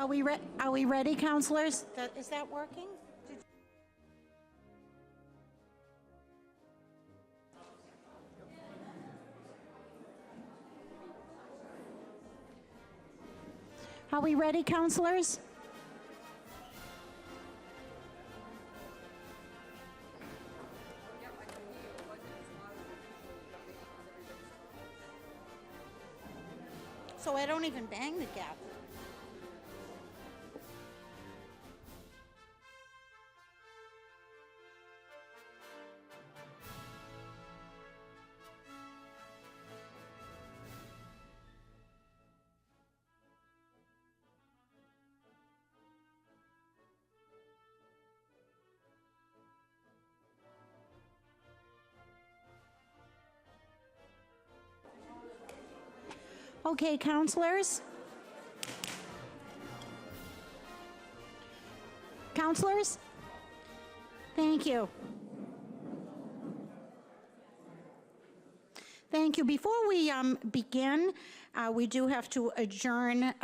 Are we ready, counselors? Is that working? Are we ready, counselors? So I don't even bang the gavel. Okay, counselors? Counselors? Thank you. Thank you. Before we begin, we do have to adjourn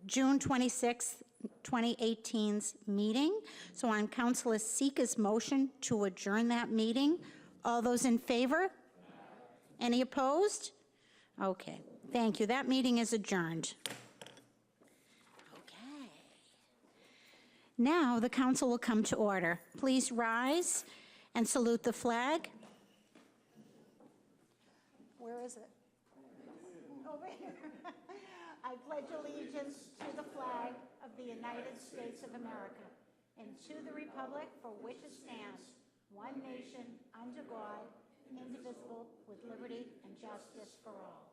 June 26th, 2018's meeting. So on Councilor Sika's motion to adjourn that meeting, all those in favor? Any opposed? Okay, thank you. That meeting is adjourned. Okay. Now the council will come to order. Please rise and salute the flag. Where is it? Over here. I pledge allegiance to the flag of the United States of America and to the republic for which it stands, one nation, under God, indivisible, with liberty and justice for all.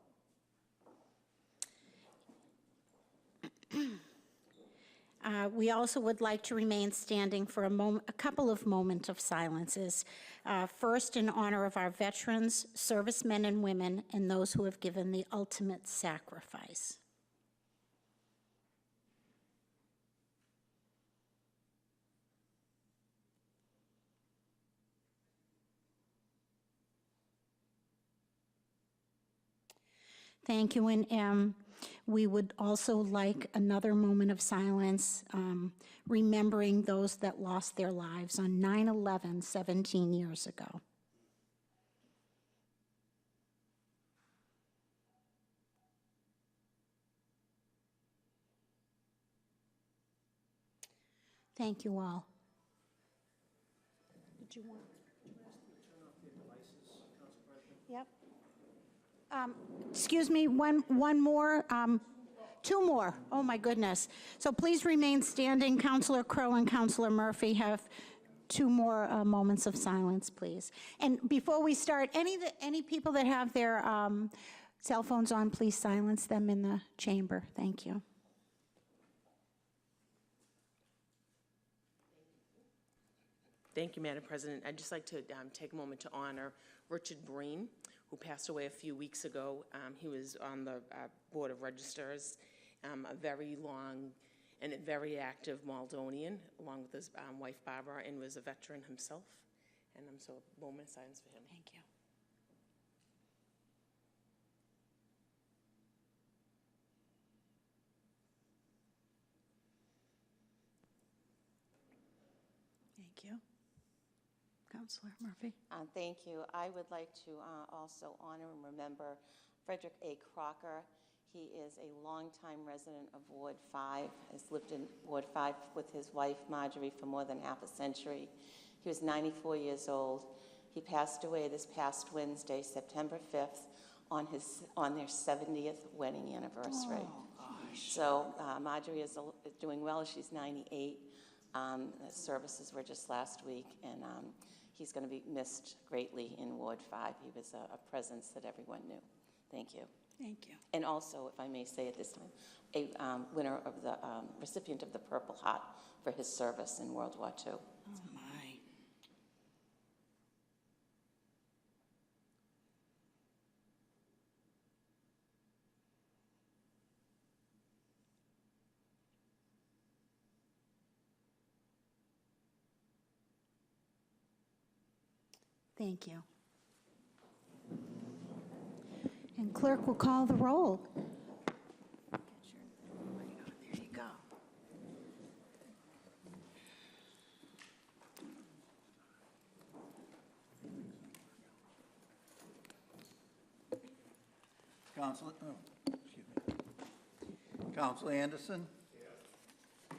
We also would like to remain standing for a couple of moments of silences. First, in honor of our veterans, servicemen and women, and those who have given the ultimate sacrifice. Thank you, and we would also like another moment of silence, remembering those that lost their lives on 9/11, 17 years ago. Thank you all. Did you want to turn off their devices, Council President? Yep. Excuse me, one more, two more. Oh my goodness. So please remain standing. Councilor Crowe and Councilor Murphy have two more moments of silence, please. And before we start, any people that have their cell phones on, please silence them in the chamber. Thank you. Thank you, Madam President. I'd just like to take a moment to honor Richard Breen, who passed away a few weeks ago. He was on the Board of Registers, a very long and a very active Maldonian, along with his wife Barbara, and was a veteran himself. And so a moment of silence for him. Thank you. Thank you. Councilor Murphy. Thank you. I would like to also honor and remember Frederick A. Crocker. He is a longtime resident of Ward 5, has lived in Ward 5 with his wife Marjorie for more than half a century. He was 94 years old. He passed away this past Wednesday, September 5th, on their 70th wedding anniversary. Oh, gosh. So Marjorie is doing well. She's 98. The services were just last week, and he's going to be missed greatly in Ward 5. He was a presence that everyone knew. Thank you. Thank you. And also, if I may say at this time, a winner of the recipient of the Purple Heart for his service in World War II. Oh, my. Thank you. And clerk will call the roll. There you go. Counselor Anderson? Here.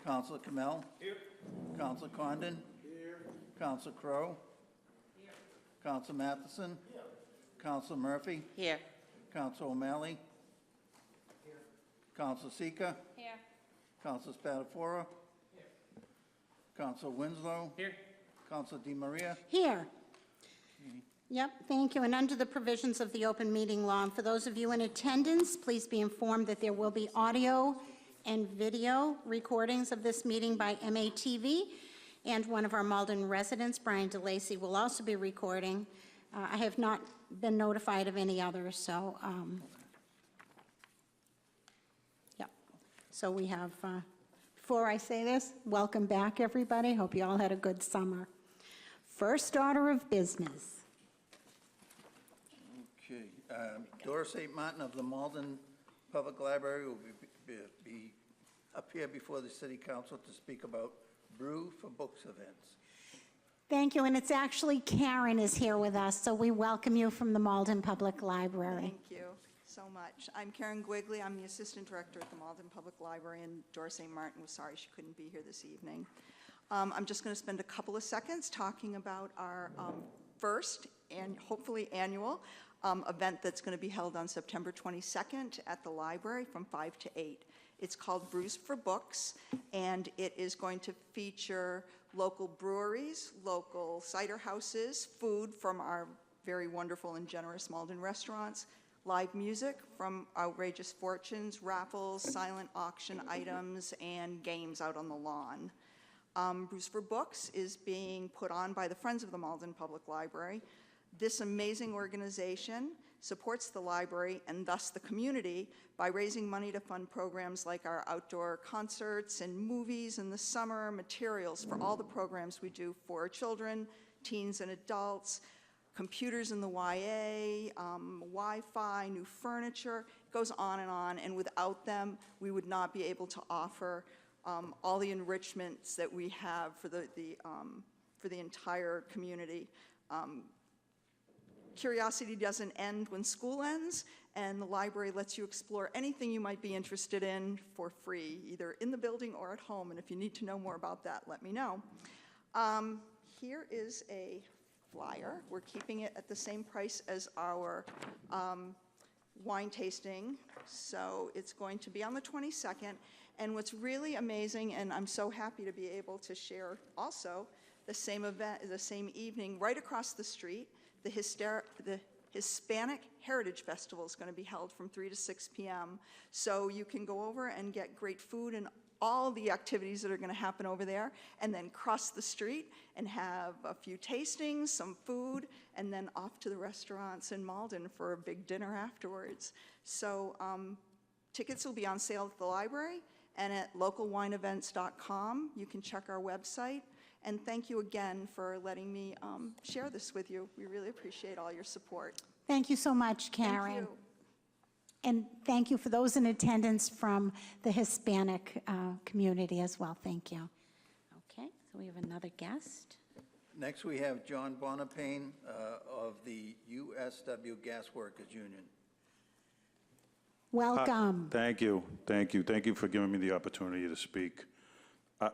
Counselor Kamel? Here. Counselor Condon? Here. Counselor Crowe? Here. Counselor Matheson? Here. Counselor Murphy? Here. Counselor O'Malley? Here. Counselor Sika? Here. Counselor Spatafora? Here. Counselor Winslow? Here. Counselor DeMaria? Here. Yep, thank you. And under the provisions of the open meeting law, and for those of you in attendance, please be informed that there will be audio and video recordings of this meeting by MATV, and one of our Malden residents, Brian DeLacy, will also be recording. I have not been notified of any others, so, yep. So we have, before I say this, welcome back, everybody. Hope you all had a good summer. First order of business. Okay. Doris St. Martin of the Malden Public Library will be up here before the City Council to speak about Brew for Books events. Thank you, and it's actually Karen is here with us, so we welcome you from the Malden Public Library. Thank you so much. I'm Karen Gwigley. I'm the Assistant Director at the Malden Public Library, and Doris St. Martin was sorry she couldn't be here this evening. I'm just going to spend a couple of seconds talking about our first and hopefully annual event that's going to be held on September 22nd at the library from 5 to 8. It's called Brews for Books, and it is going to feature local breweries, local cider houses, food from our very wonderful and generous Malden restaurants, live music from Outrageous Fortunes, raffles, silent auction items, and games out on the lawn. Brews for Books is being put on by the Friends of the Malden Public Library. This amazing organization supports the library and thus the community by raising money to fund programs like our outdoor concerts and movies in the summer, materials for all the programs we do for children, teens and adults, computers in the YA, Wi-Fi, new furniture. It goes on, and without them, we would not be able to offer all the enrichments that we have for the entire community. Curiosity doesn't end when school ends, and the library lets you explore anything you might be interested in for free, either in the building or at home, and if you need to know more about that, let me know. Here is a flyer. We're keeping it at the same price as our wine tasting, so it's going to be on the 22nd, and what's really amazing, and I'm so happy to be able to share also the same event, the same evening, right across the street, the Hispanic Heritage Festival is going to be held from 3 to 6 p.m. So you can go over and get great food and all the activities that are going to happen over there, and then cross the street and have a few tastings, some food, and then off to the restaurants in Malden for a big dinner afterwards. So tickets will be on sale at the library and at localwineevents.com. You can check our website. And thank you again for letting me share this with you. We really appreciate all your support. Thank you so much, Karen. Thank you. And thank you for those in attendance from the Hispanic community as well. Thank you. Okay, so we have another guest. Next, we have John Bonapane of the USW Gas Workers Union. Welcome. Thank you. Thank you. Thank you for giving me the opportunity to speak.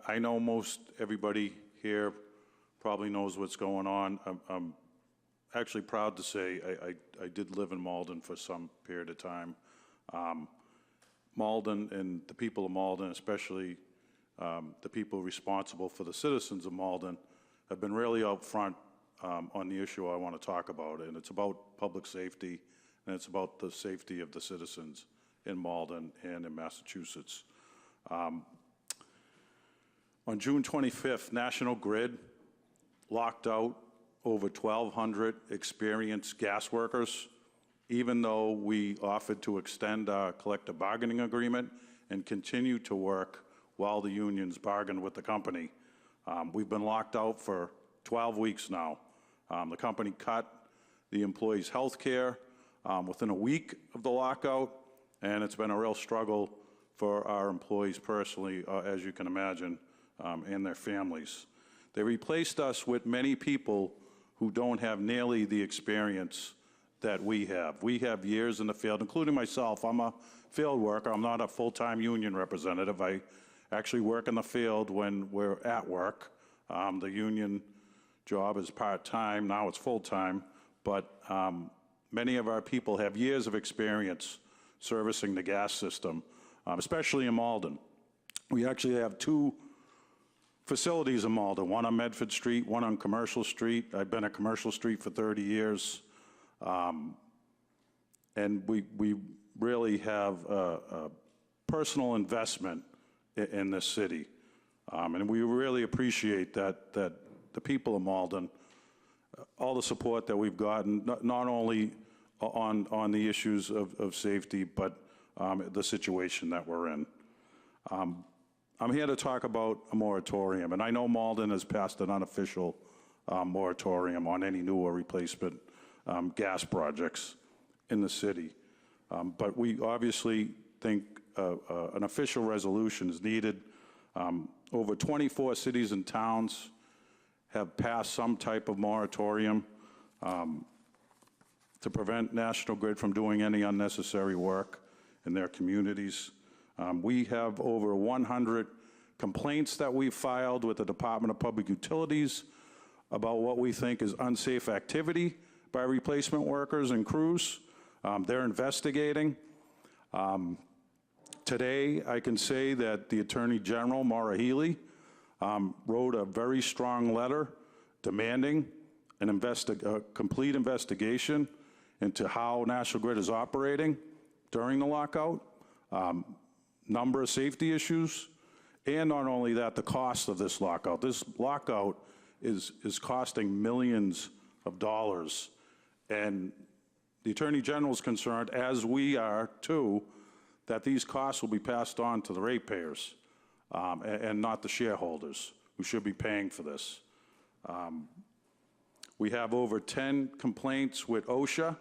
I know most everybody here probably knows what's going on. I'm actually proud to say I did live in Malden for some period of time. Malden and the people of Malden, especially the people responsible for the citizens of Malden, have been really out front on the issue I want to talk about, and it's about public safety, and it's about the safety of the citizens in Malden and in Massachusetts. On June 25th, National Grid locked out over 1,200 experienced gas workers, even though we offered to extend our collective bargaining agreement and continue to work while the unions bargained with the company. We've been locked out for 12 weeks now. The company cut the employees' health care within a week of the lockout, and it's been a real struggle for our employees personally, as you can imagine, and their families. They replaced us with many people who don't have nearly the experience that we have. We have years in the field, including myself. I'm a field worker. I'm not a full-time union representative. I actually work in the field when we're at work. The union job is part-time. Now it's full-time. But many of our people have years of experience servicing the gas system, especially in Malden. We actually have 2 facilities in Malden, one on Medford Street, one on Commercial Street. I've been at Commercial Street for 30 years. And we really have a personal investment in this city. And we really appreciate that the people of Malden, all the support that we've gotten, not only on the issues of safety, but the situation that we're in. I'm here to talk about a moratorium, and I know Malden has passed an unofficial moratorium on any new or replacement gas projects in the city. But we obviously think an official resolution is needed. Over 24 cities and towns have passed some type of moratorium to prevent National Grid from doing any unnecessary work in their communities. We have over 100 complaints that we've filed with the Department of Public Utilities about what we think is unsafe activity by replacement workers and crews. They're investigating. Today, I can say that the Attorney General, Maura Healey, wrote a very strong letter demanding a complete investigation into how National Grid is operating during the lockout, number of safety issues, and not only that, the cost of this lockout. This lockout is costing millions of dollars, and the Attorney General is concerned, as we are too, that these costs will be passed on to the ratepayers and not the shareholders who should be paying for this. We have over 10 complaints with OSHA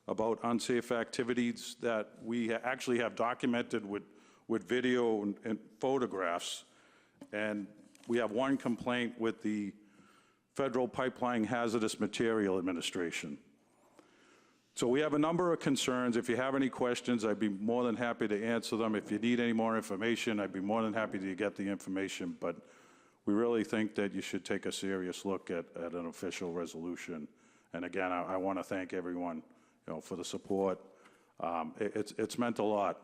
about unsafe activities that we actually have documented with video and photographs. And we have 1 complaint with the Federal Pipeline Hazardous Material Administration. So we have a number of concerns. If you have any questions, I'd be more than happy to answer them. If you need any more information, I'd be more than happy to get the information. But we really think that you should take a serious look at an official resolution. And again, I want to thank everyone, for the support. It's meant a lot.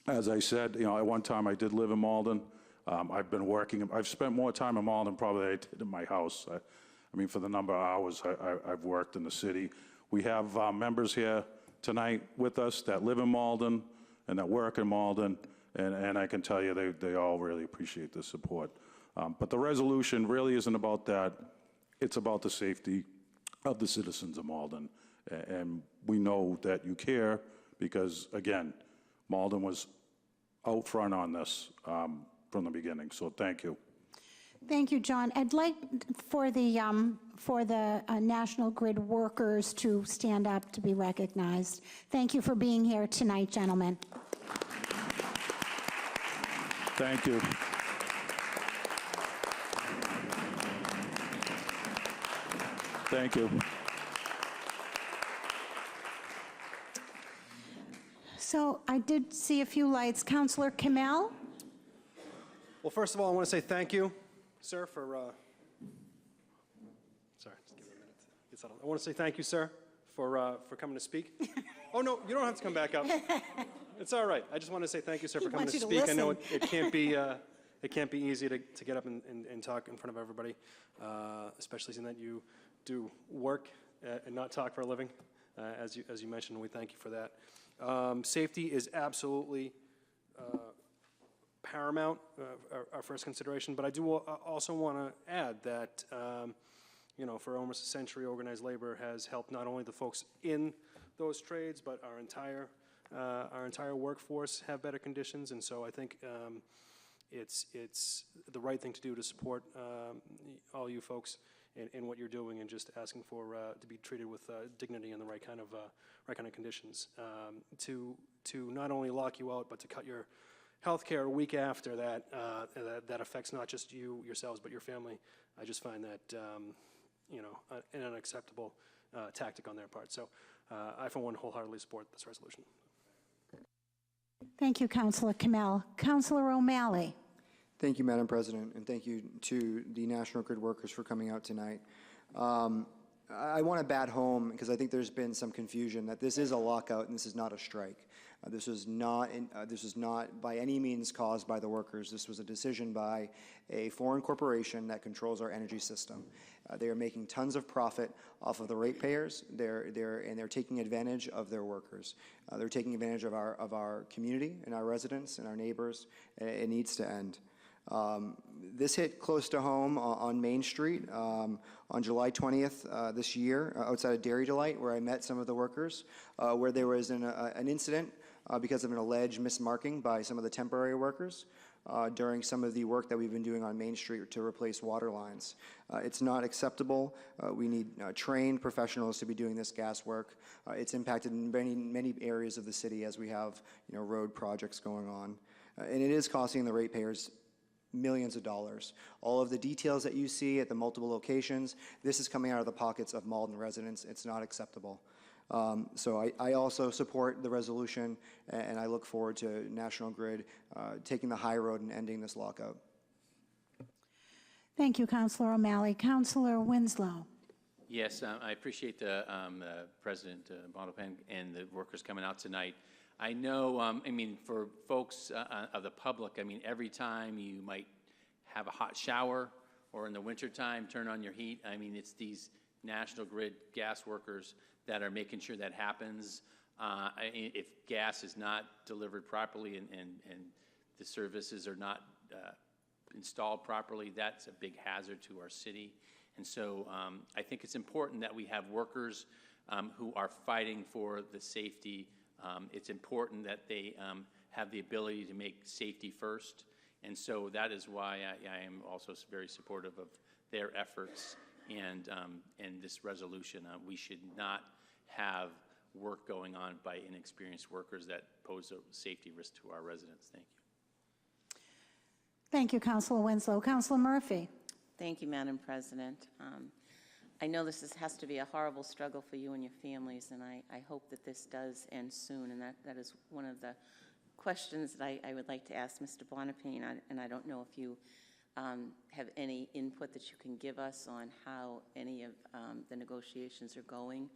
As I said, at one time I did live in Malden. I've spent more time in Malden probably than I did in my house. I mean, for the number of hours I've worked in the city. We have members here tonight with us that live in Malden and that work in Malden, and I can tell you they all really appreciate the support. But the resolution really isn't about that. It's about the safety of the citizens of Malden. And we know that you care because, again, Malden was out front on this from the beginning. So thank you. Thank you, John. I'd like for the National Grid workers to stand up to be recognized. Thank you for being here tonight, gentlemen. Thank you. Thank you. So I did see a few lights. Councillor Kamel? Well, first of all, I want to say thank you, sir, for, sorry, just give me a minute to get settled. I want to say thank you, sir, for coming to speak. Oh, no, you don't have to come back up. It's all right. I just want to say thank you, sir, for coming to speak. I know it can't be easy to get up and talk in front of everybody, especially seeing that you do work and not talk for a living, as you mentioned. We thank you for that. Safety is absolutely paramount, our first consideration, but I do also want to add that, for almost a century, organized labor has helped not only the folks in those trades, but our entire workforce have better conditions, and so I think it's the right thing to do to support all you folks in what you're doing, and just asking for to be treated with dignity and the right kind of conditions. To not only lock you out, but to cut your health care a week after that, that affects not just yourselves, but your family. I just find that, an unacceptable tactic on their part. So I, for one, wholeheartedly support this resolution. Thank you, Councilor Kamel. Councilor O'Malley. Thank you, Madam President, and thank you to the National Grid workers for coming out tonight. I want to bat home, because I think there's been some confusion, that this is a lockout and this is not a strike. This is not by any means caused by the workers. This was a decision by a foreign corporation that controls our energy system. They are making tons of profit off of the ratepayers. They're taking advantage of their workers. They're taking advantage of our community and our residents and our neighbors. It needs to end. This hit close to home on Main Street on July 20th this year, outside of Dairy Delight, where I met some of the workers, where there was an incident because of an alleged mismarking by some of the temporary workers during some of the work that we've been doing on Main Street to replace water lines. It's not acceptable. We need trained professionals to be doing this gas work. It's impacted in many areas of the city as we have road projects going on. And it is costing the ratepayers millions of dollars. All of the details that you see at the multiple locations, this is coming out of the pockets of Malden residents. It's not acceptable. So I also support the resolution, and I look forward to National Grid taking the high road and ending this lockout. Thank you, Councilor O'Malley. Councilor Winslow. Yes, I appreciate the President Bonapane and the workers coming out tonight. I know, I mean, for folks of the public, I mean, every time you might have a hot shower or in the wintertime turn on your heat, I mean, it's these National Grid gas workers that are making sure that happens. If gas is not delivered properly and the services are not installed properly, that's a big hazard to our city. And so I think it's important that we have workers who are fighting for the safety. It's important that they have the ability to make safety first. And so that is why I am also very supportive of their efforts and this resolution. We should not have work going on by inexperienced workers that pose a safety risk to our residents. Thank you. Thank you, Councilor Winslow. Councilor Murphy. Thank you, Madam President. I know this has to be a horrible struggle for you and your families, and I hope that this does end soon, and that is one of the questions that I would like to ask Mr. Bonapane, and I don't know if you have any input that you can give us on how any of the negotiations are going.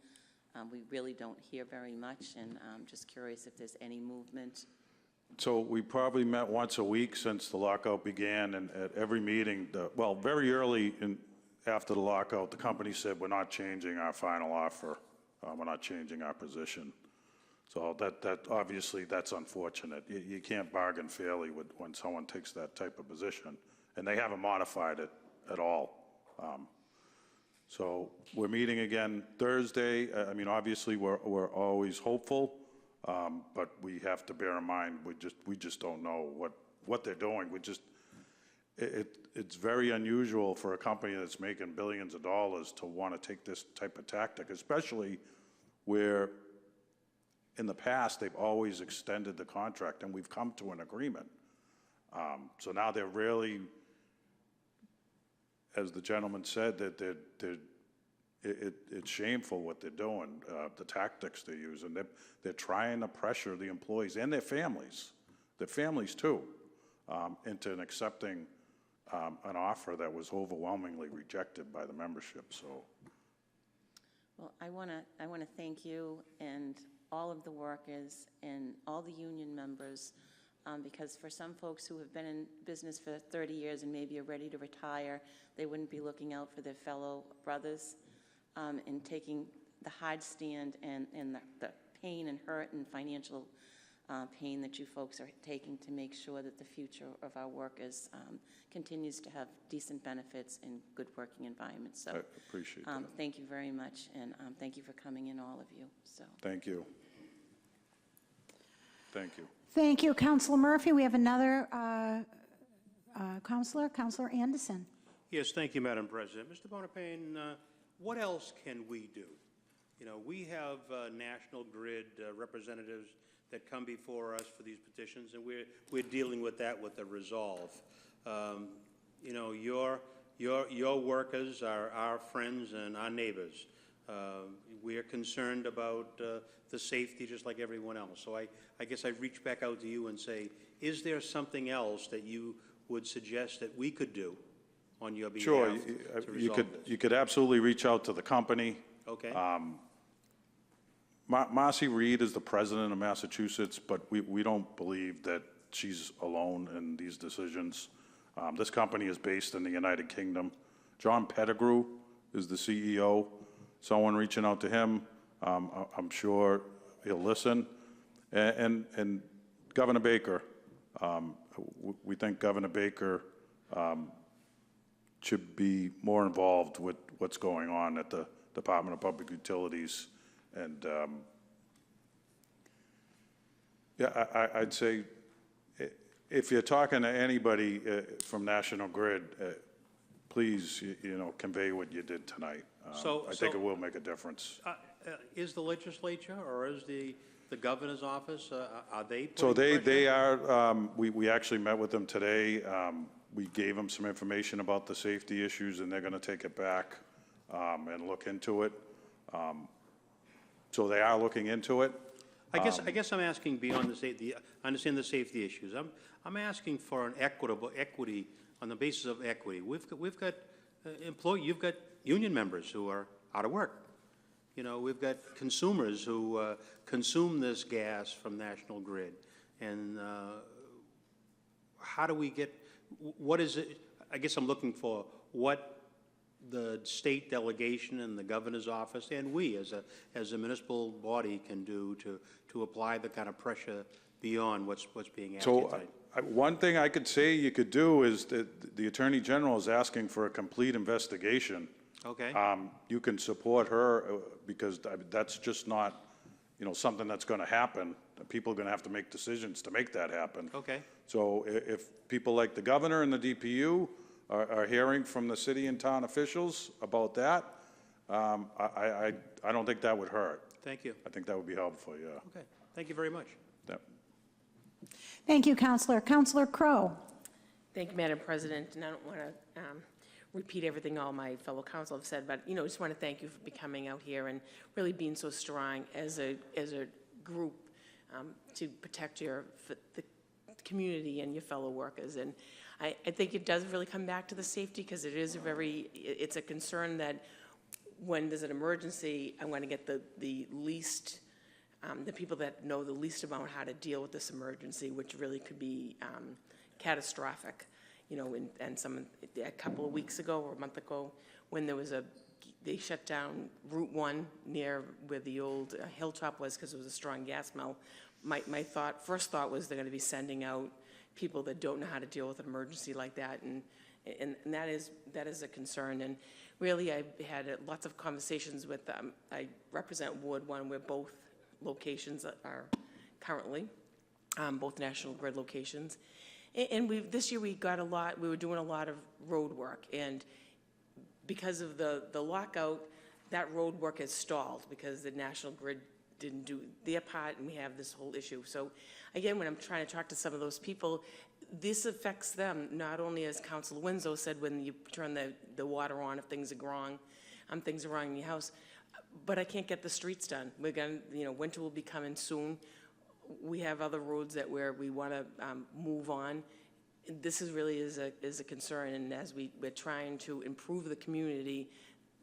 We really don't hear very much, and I'm just curious if there's any movement. So we probably met once a week since the lockout began, and at every meeting, well, very early after the lockout, the company said, we're not changing our final offer. We're not changing our position. So that obviously, that's unfortunate. You can't bargain fairly when someone takes that type of position, and they haven't modified it at all. So we're meeting again Thursday. I mean, obviously, we're always hopeful, but we have to bear in mind we just don't know what they're doing. It's very unusual for a company that's making billions of dollars to want to take this type of tactic, especially where in the past they've always extended the contract and we've come to an agreement. So now they're really, as the gentleman said, that it's shameful what they're doing, the tactics they're using. They're trying to pressure the employees and their families too, into accepting an offer that was overwhelmingly rejected by the membership. So, Well, I want to thank you and all of the workers and all the union members, because for some folks who have been in business for 30 years and maybe are ready to retire, they wouldn't be looking out for their fellow brothers and taking the hard stand and the pain and hurt and financial pain that you folks are taking to make sure that the future of our workers continues to have decent benefits and good working environments. So I appreciate that. Thank you very much, and thank you for coming in, all of you. So Thank you. Thank you. Thank you, Councilor Murphy. We have another Councilor Anderson. Yes, thank you, Madam President. Mr. Bonapane, what else can we do? You know, we have National Grid representatives that come before us for these petitions, and we're dealing with that with a resolve. You know, your workers are our friends and our neighbors. We're concerned about the safety just like everyone else. So I guess I'd reach back out to you and say, is there something else that you would suggest that we could do on your behalf Sure, to resolve this? you could absolutely reach out to the company. Okay. Marcy Reed is the president of Massachusetts, but we don't believe that she's alone in these decisions. This company is based in the United Kingdom. John Pettigrew is the CEO. Someone reaching out to him, I'm sure he'll listen. And Governor Baker, we think Governor Baker should be more involved with what's going on at the Department of Public Utilities. And yeah, I'd say if you're talking to anybody from National Grid, please, convey what you did tonight. I think it will make a difference. Is the legislature or is the governor's office, are they So putting they pressure? are, we actually met with them today. We gave them some information about the safety issues, and they're going to take it back and look into it. So they are looking into it. I guess I'm asking beyond the safety, I understand the safety issues. I'm asking for an equity, on the basis of equity. We've got you've got union members who are out of work. We've got consumers who consume this gas from National Grid. And how do we get, what is it, I guess I'm looking for what the state delegation and the governor's office and we as a municipal body can do to apply the kind of pressure beyond what's being asked So tonight. one thing I could say you could do is that the Attorney General is asking for a complete investigation. Okay. You can support her because that's just not, something that's going to happen. People are going to have to make decisions to make that happen. Okay. So if people like the governor and the DPU are hearing from the city and town officials about that, I don't think that would hurt. Thank you. I think that would be helpful, yeah. Okay. Thank you very much. Yep. Thank you, Counselor. Counselor Crowe. Thank you, Madam President, and I don't want to repeat everything all my fellow council have said, but, just want to thank you for coming out here and really being so strong as a group to protect the community and your fellow workers. And I think it does really come back to the safety, because it is it's a concern that when there's an emergency, I want to get the least, the people that know the least about how to deal with this emergency, which really could be catastrophic. And a couple of weeks ago or a month ago, when they shut down Route 1 near where the old Hilltop was because it was a strong gas smell. My first thought was they're going to be sending out people that don't know how to deal with an emergency like that, and that is a concern. And really, I've had lots of conversations with I represent Ward 1, where both locations are currently, both National Grid locations. And this year we were doing a lot of road work, and because of the lockout, that road work has stalled because the National Grid didn't do their part, and we have this whole issue. So again, when I'm trying to talk to some of those people, this affects them, not only, as Councilor Winslow said, when you turn the water on, if things are wrong in your house, but I can't get the streets done. We're going to, winter will be coming soon. We have other roads where we want to move on. This really is a concern, and as we're trying to improve the community,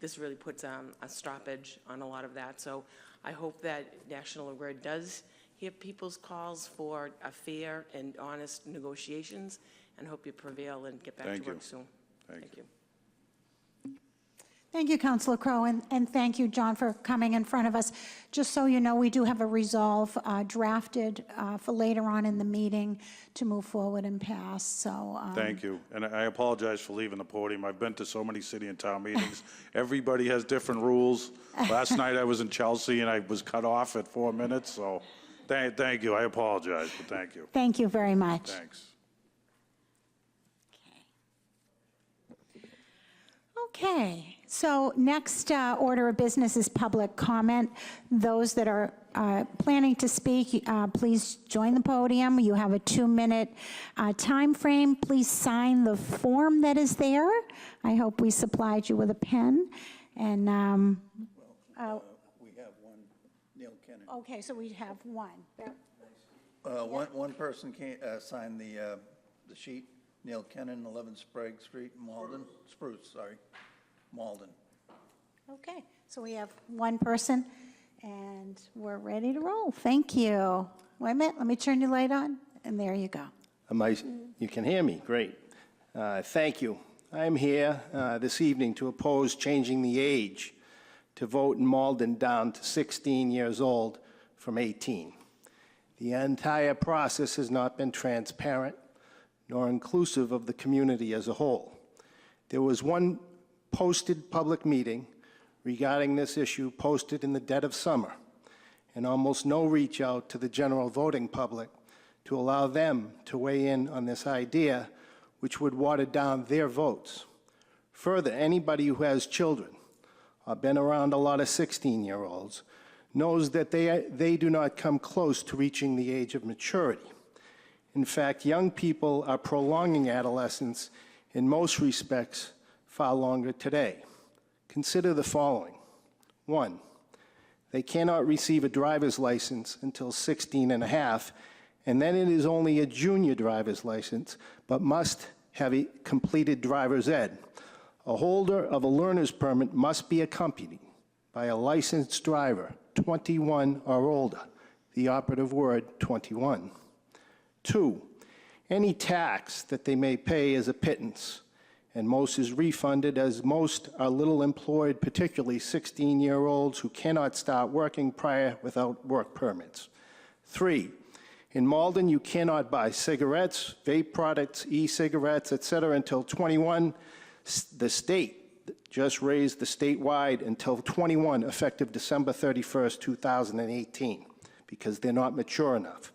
this really puts a stoppage on a lot of that. So I hope that National Grid does hear people's calls for a fair and honest negotiations, and hope you prevail and get back to work soon. Thank you. Thank you, Counselor Crowe, and thank you, John, for coming in front of us. Just so you know, we do have a resolve drafted for later on in the meeting to move forward and pass, so. Thank you. And I apologize for leaving the podium. I've been to so many city and town meetings. Everybody has different rules. Last night I was in Chelsea and I was cut off at 4 minutes, so thank you. I apologize, but thank you. Thank you very much. Thanks. Okay, so next order of business is public comment. Those that are planning to speak, please join the podium. You have a 2-minute time frame. Please sign the form that is there. I hope we supplied you with a pen. And We have one, Neil Kennan. Okay, so we have one. One person can't sign the sheet, Neil Kennan, 11 Sprague Street, Malden. Spruce, sorry, Malden. Okay, so we have one person, and we're ready to roll. Thank you. Wait a minute, let me turn your light on, and there you go. You can hear me, great. Thank you. I'm here this evening to oppose changing the age to vote in Malden down to 16 years old from 18. The entire process has not been transparent nor inclusive of the community as a whole. There was one posted public meeting regarding this issue posted in the dead of summer, and almost no reach out to the general voting public to allow them to weigh in on this idea, which would water down their votes. Further, anybody who has children or been around a lot of 16-year-olds knows that they do not come close to reaching the age of maturity. In fact, young people are prolonging adolescence in most respects far longer today. Consider the following. 1, they cannot receive a driver's license until 16 and a half, and then it is only a junior driver's license, but must have a completed driver's ed. A holder of a learner's permit must be accompanied by a licensed driver, 21 or older. The operative word, 21. 2, any tax that they may pay is a pittance, and most is refunded, as most are little employed, particularly 16-year-olds who cannot start working prior without work permits. 3, in Malden, you cannot buy cigarettes, vape products, e-cigarettes, etc. until 21. The state just raised the statewide until 21, effective December 31st, 2018, because they're not mature enough.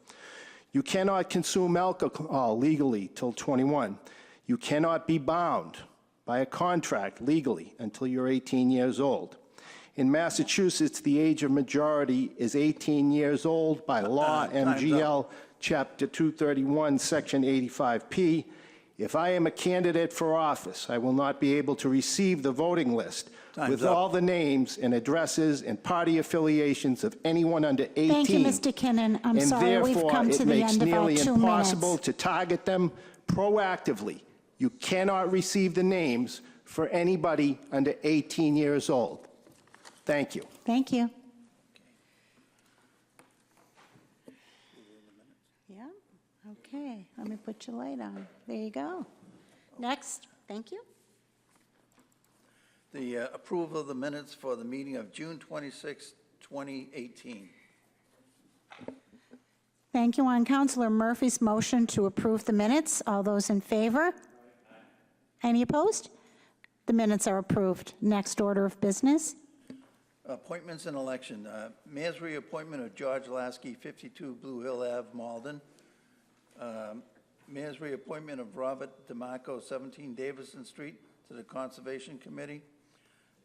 You cannot consume alcohol legally till 21. You cannot be bound by a contract legally until you're 18 years old. In Massachusetts, the age of majority is 18 years old by law, MGL, Chapter 231, Section 85P. If I am a candidate for office, I will not be able to receive the voting list with all the names and addresses and party affiliations of anyone under 18. Thank you, Mr. Kinnon. I'm sorry, we've come to the end of our 2 minutes. And therefore, it makes nearly impossible to target them proactively. You cannot receive the names for anybody under 18 years old. Thank you. Thank you. Yeah, okay, let me put your light on. There you go. Next, thank you. The approval of the minutes for the meeting of June 26, 2018. Thank you. On Councilor Murphy's motion to approve the minutes, all those in favor? Any opposed? The minutes are approved. Next order of business. Appointments and election. Mayor's reappointment of George Lasky, 52 Blue Hill Ave, Malden. Mayor's reappointment of Robert DeMarco, 17 Davison Street, to the Conservation Committee.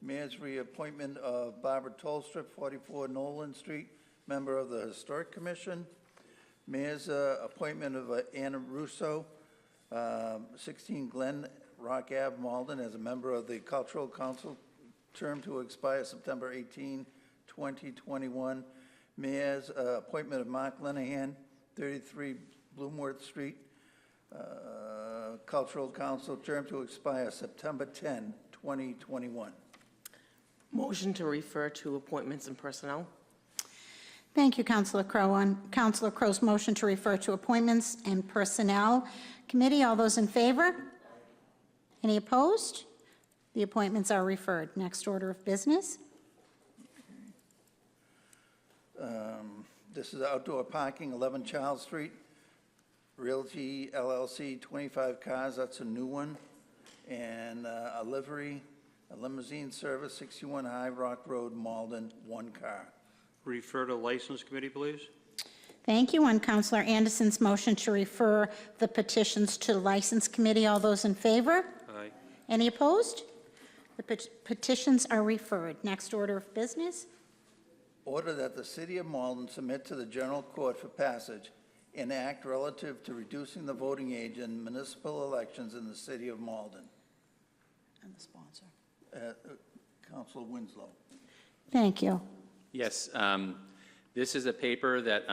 Mayor's reappointment of Barbara Tolstrup, 44 Nolan Street, member of the Historic Commission. Mayor's appointment of Anna Russo, 16 Glen Rock Ave, Malden, as a member of the Cultural Council, term to expire September 18, 2021. Mayor's appointment of Mark Lenahan, 33 Bloomworth Street, Cultural Council, term to expire September 10, 2021. Motion to refer to appointments and personnel. Thank you, Councilor Crowe. On Councilor Crowe's motion to refer to appointments and personnel committee, all those in favor? Any opposed? The appointments are referred. Next order of business. This is outdoor parking, 11 Charles Street, Realty LLC, 25 cars, that's a new one, and a livery, a limousine service, 61 High Rock Road, Malden, 1 car. Refer to License Committee, please. Thank you. On Councilor Anderson's motion to refer the petitions to License Committee, all those in favor? Aye. Any opposed? The petitions are referred. Next order of business. Order that the City of Malden submit to the General Court for passage an act relative to reducing the voting age in municipal elections in the City of Malden. And the sponsor. Councilor Winslow. Thank you. Yes, this is a paper that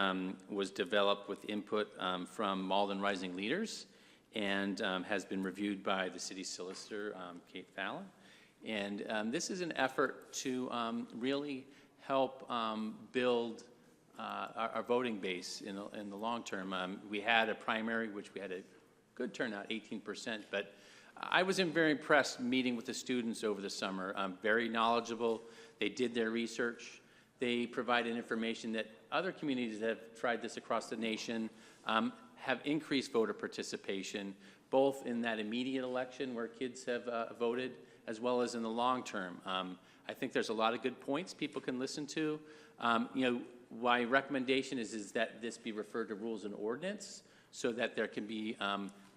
was developed with input from Malden Rising Leaders and has been reviewed by the city solicitor, Kate Fallon. And this is an effort to really help build our voting base in the long term. We had a primary, which we had a good turnout, 18%, but I was very impressed meeting with the students over the summer. Very knowledgeable. They did their research. They provided information that other communities that have tried this across the nation have increased voter participation, both in that immediate election where kids have voted, as well as in the long term. I think there's a lot of good points people can listen to. My recommendation is that this be referred to rules and ordinance so that there can be,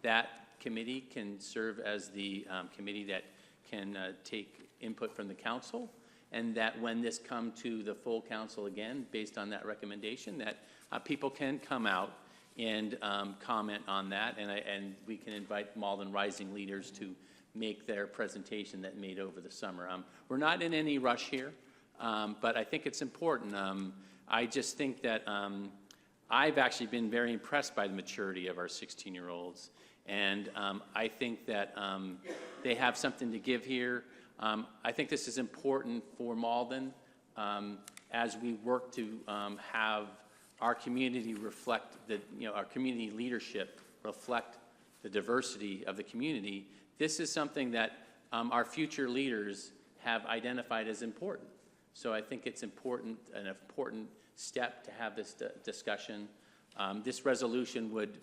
that committee can serve as the committee that can take input from the council, and that when this come to the full council again, based on that recommendation, that people can come out and comment on that, and we can invite Malden Rising Leaders to make their presentation that made over the summer. We're not in any rush here, but I think it's important. I just think that I've actually been very impressed by the maturity of our 16-year-olds, and I think that they have something to give here. I think this is important for Malden as we work to have our community reflect our community leadership reflect the diversity of the community. This is something that our future leaders have identified as important. So I think it's important, an important step to have this discussion. This resolution would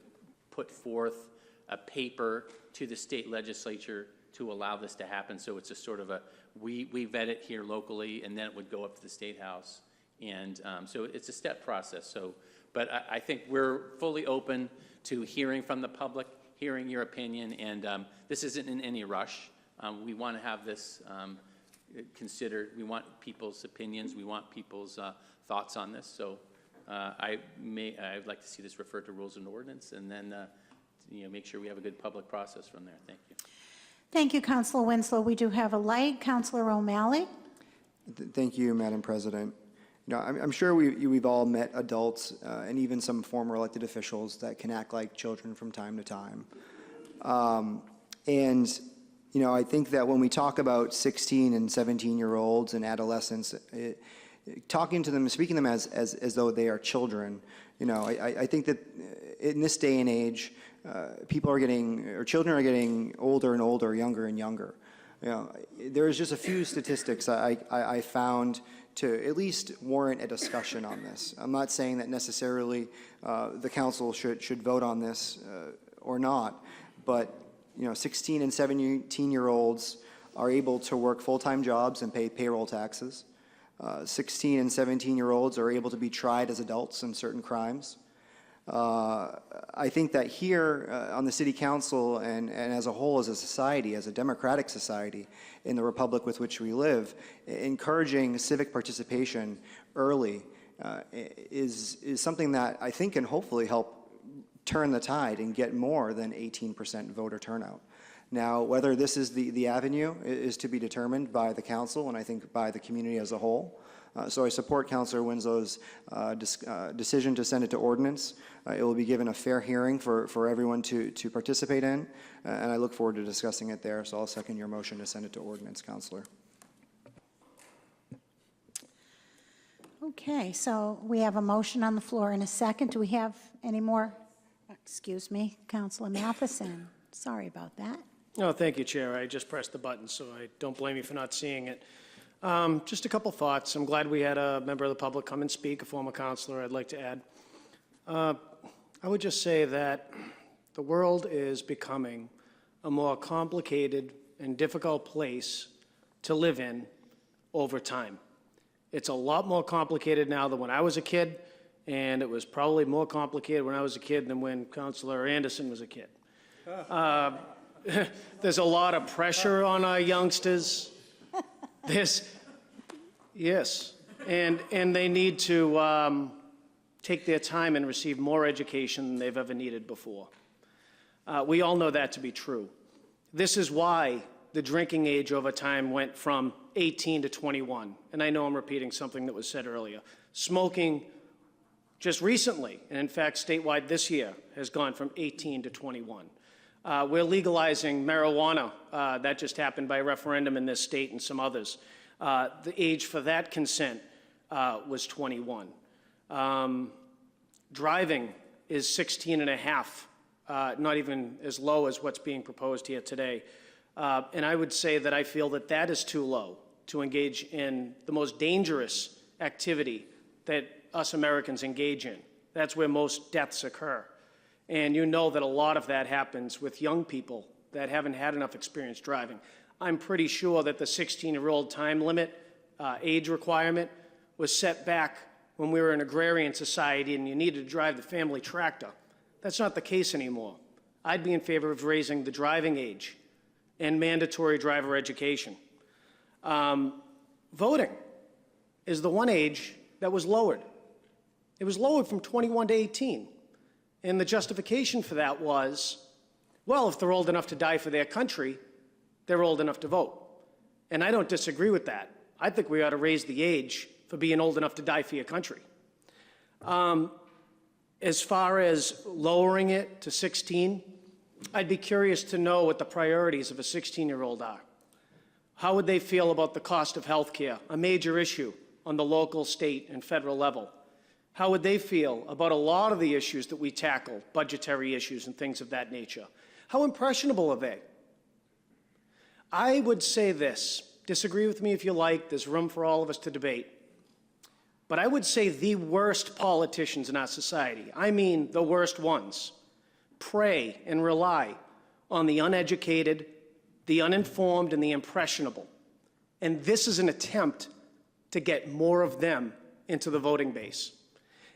put forth a paper to the state legislature to allow this to happen. So it's a sort of we vet it here locally, and then it would go up to the State House. And so it's a step process. So, but I think we're fully open to hearing from the public, hearing your opinion, and this isn't in any rush. We want to have this considered. We want people's opinions. We want people's thoughts on this. So I'd like to see this referred to rules and ordinance, and then make sure we have a good public process from there. Thank you. Thank you, Councilor Winslow. We do have a light. Councilor O'Malley? Thank you, Madam President. I'm sure we've all met adults and even some former elected officials that can act like children from time to time. I think that when we talk about 16 and 17-year-olds and adolescents, talking to them, speaking to them as though they are children, I think that in this day and age, children are getting older and older, younger and younger. There's just a few statistics I found to at least warrant a discussion on this. I'm not saying that necessarily the council should vote on this or not, but 16 and 17-year-olds are able to work full-time jobs and pay payroll taxes. 16 and 17-year-olds are able to be tried as adults in certain crimes. I think that here on the City Council and as a whole as a society, as a democratic society in the republic with which we live, encouraging civic participation early is something that I think can hopefully help turn the tide and get more than 18% voter turnout. Now, whether this is the avenue is to be determined by the council and I think by the community as a whole. So I support Councilor Winslow's decision to send it to ordinance. It will be given a fair hearing for everyone to participate in, and I look forward to discussing it there. So I'll second your motion to send it to ordinance, Councilor. Okay, so we have a motion on the floor and a second. Do we have any more? Excuse me, Councilor Matheson. Sorry about that. Oh, thank you, Chair. I just pressed the button, so I don't blame you for not seeing it. Just a couple thoughts. I'm glad we had a member of the public come and speak, a former counselor, I'd like to add. I would just say that the world is becoming a more complicated and difficult place to live in over time. It's a lot more complicated now than when I was a kid, and it was probably more complicated when I was a kid than when Councilor Anderson was a kid. There's a lot of pressure on our youngsters. Yes, and they need to take their time and receive more education than they've ever needed before. We all know that to be true. This is why the drinking age over time went from 18 to 21. And I know I'm repeating something that was said earlier. Smoking just recently, and in fact statewide this year, has gone from 18 to 21. We're legalizing marijuana. That just happened by referendum in this state and some others. The age for that consent was 21. Driving is 16 and a half, not even as low as what's being proposed here today. And I would say that I feel that that is too low to engage in the most dangerous activity that us Americans engage in. That's where most deaths occur. And you know that a lot of that happens with young people that haven't had enough experience driving. I'm pretty sure that the 16-year-old time limit, age requirement, was set back when we were an agrarian society and you needed to drive the family tractor. That's not the case anymore. I'd be in favor of raising the driving age and mandatory driver education. Voting is the one age that was lowered. It was lowered from 21 to 18. And the justification for that was, well, if they're old enough to die for their country, they're old enough to vote. And I don't disagree with that. I think we ought to raise the age for being old enough to die for your country. As far as lowering it to 16, I'd be curious to know what the priorities of a 16-year-old are. How would they feel about the cost of health care, a major issue on the local, state, and federal level? How would they feel about a lot of the issues that we tackle, budgetary issues and things of that nature? How impressionable are they? I would say this, disagree with me if you like, there's room for all of us to debate, but I would say the worst politicians in our society, I mean the worst ones, prey and rely on the uneducated, the uninformed, and the impressionable. And this is an attempt to get more of them into the voting base.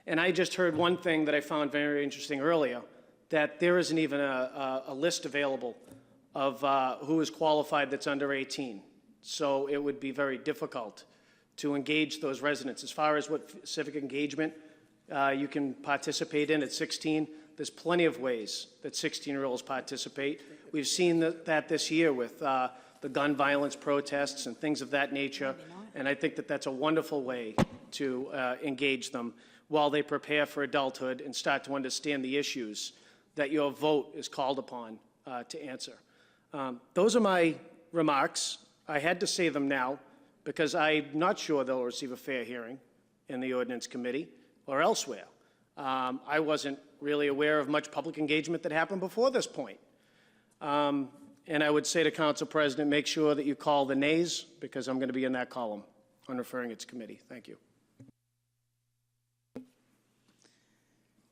And I just heard one thing that I found very interesting earlier, that there isn't even a list available of who is qualified that's under 18. So it would be very difficult to engage those residents. As far as what civic engagement you can participate in at 16, there's plenty of ways that 16-year-olds participate. We've seen that this year with the gun violence protests and things of that nature, and I think that that's a wonderful way to engage them while they prepare for adulthood and start to understand the issues that your vote is called upon to answer. Those are my remarks. I had to say them now because I'm not sure they'll receive a fair hearing in the Ordinance Committee or elsewhere. I wasn't really aware of much public engagement that happened before this point. And I would say to Council President, make sure that you call the nays because I'm going to be in that column on referring it to committee. Thank you.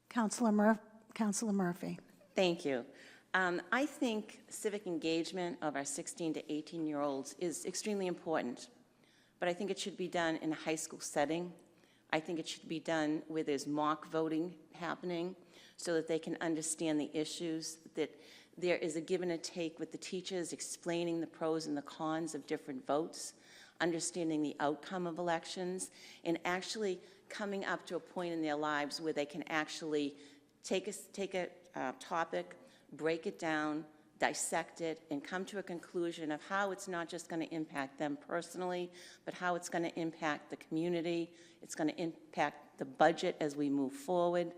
Councilor Murphy. Thank you. I think civic engagement of our 16 to 18-year-olds is extremely important, but I think it should be done in a high school setting. I think it should be done where there's mock voting happening so that they can understand the issues, that there is a give and a take with the teachers explaining the pros and the cons of different votes, understanding the outcome of elections, and actually coming up to a point in their lives where they can actually take a topic, break it down, dissect it, and come to a conclusion of how it's not just going to impact them personally, but how it's going to impact the community, it's going to impact the budget as we move forward.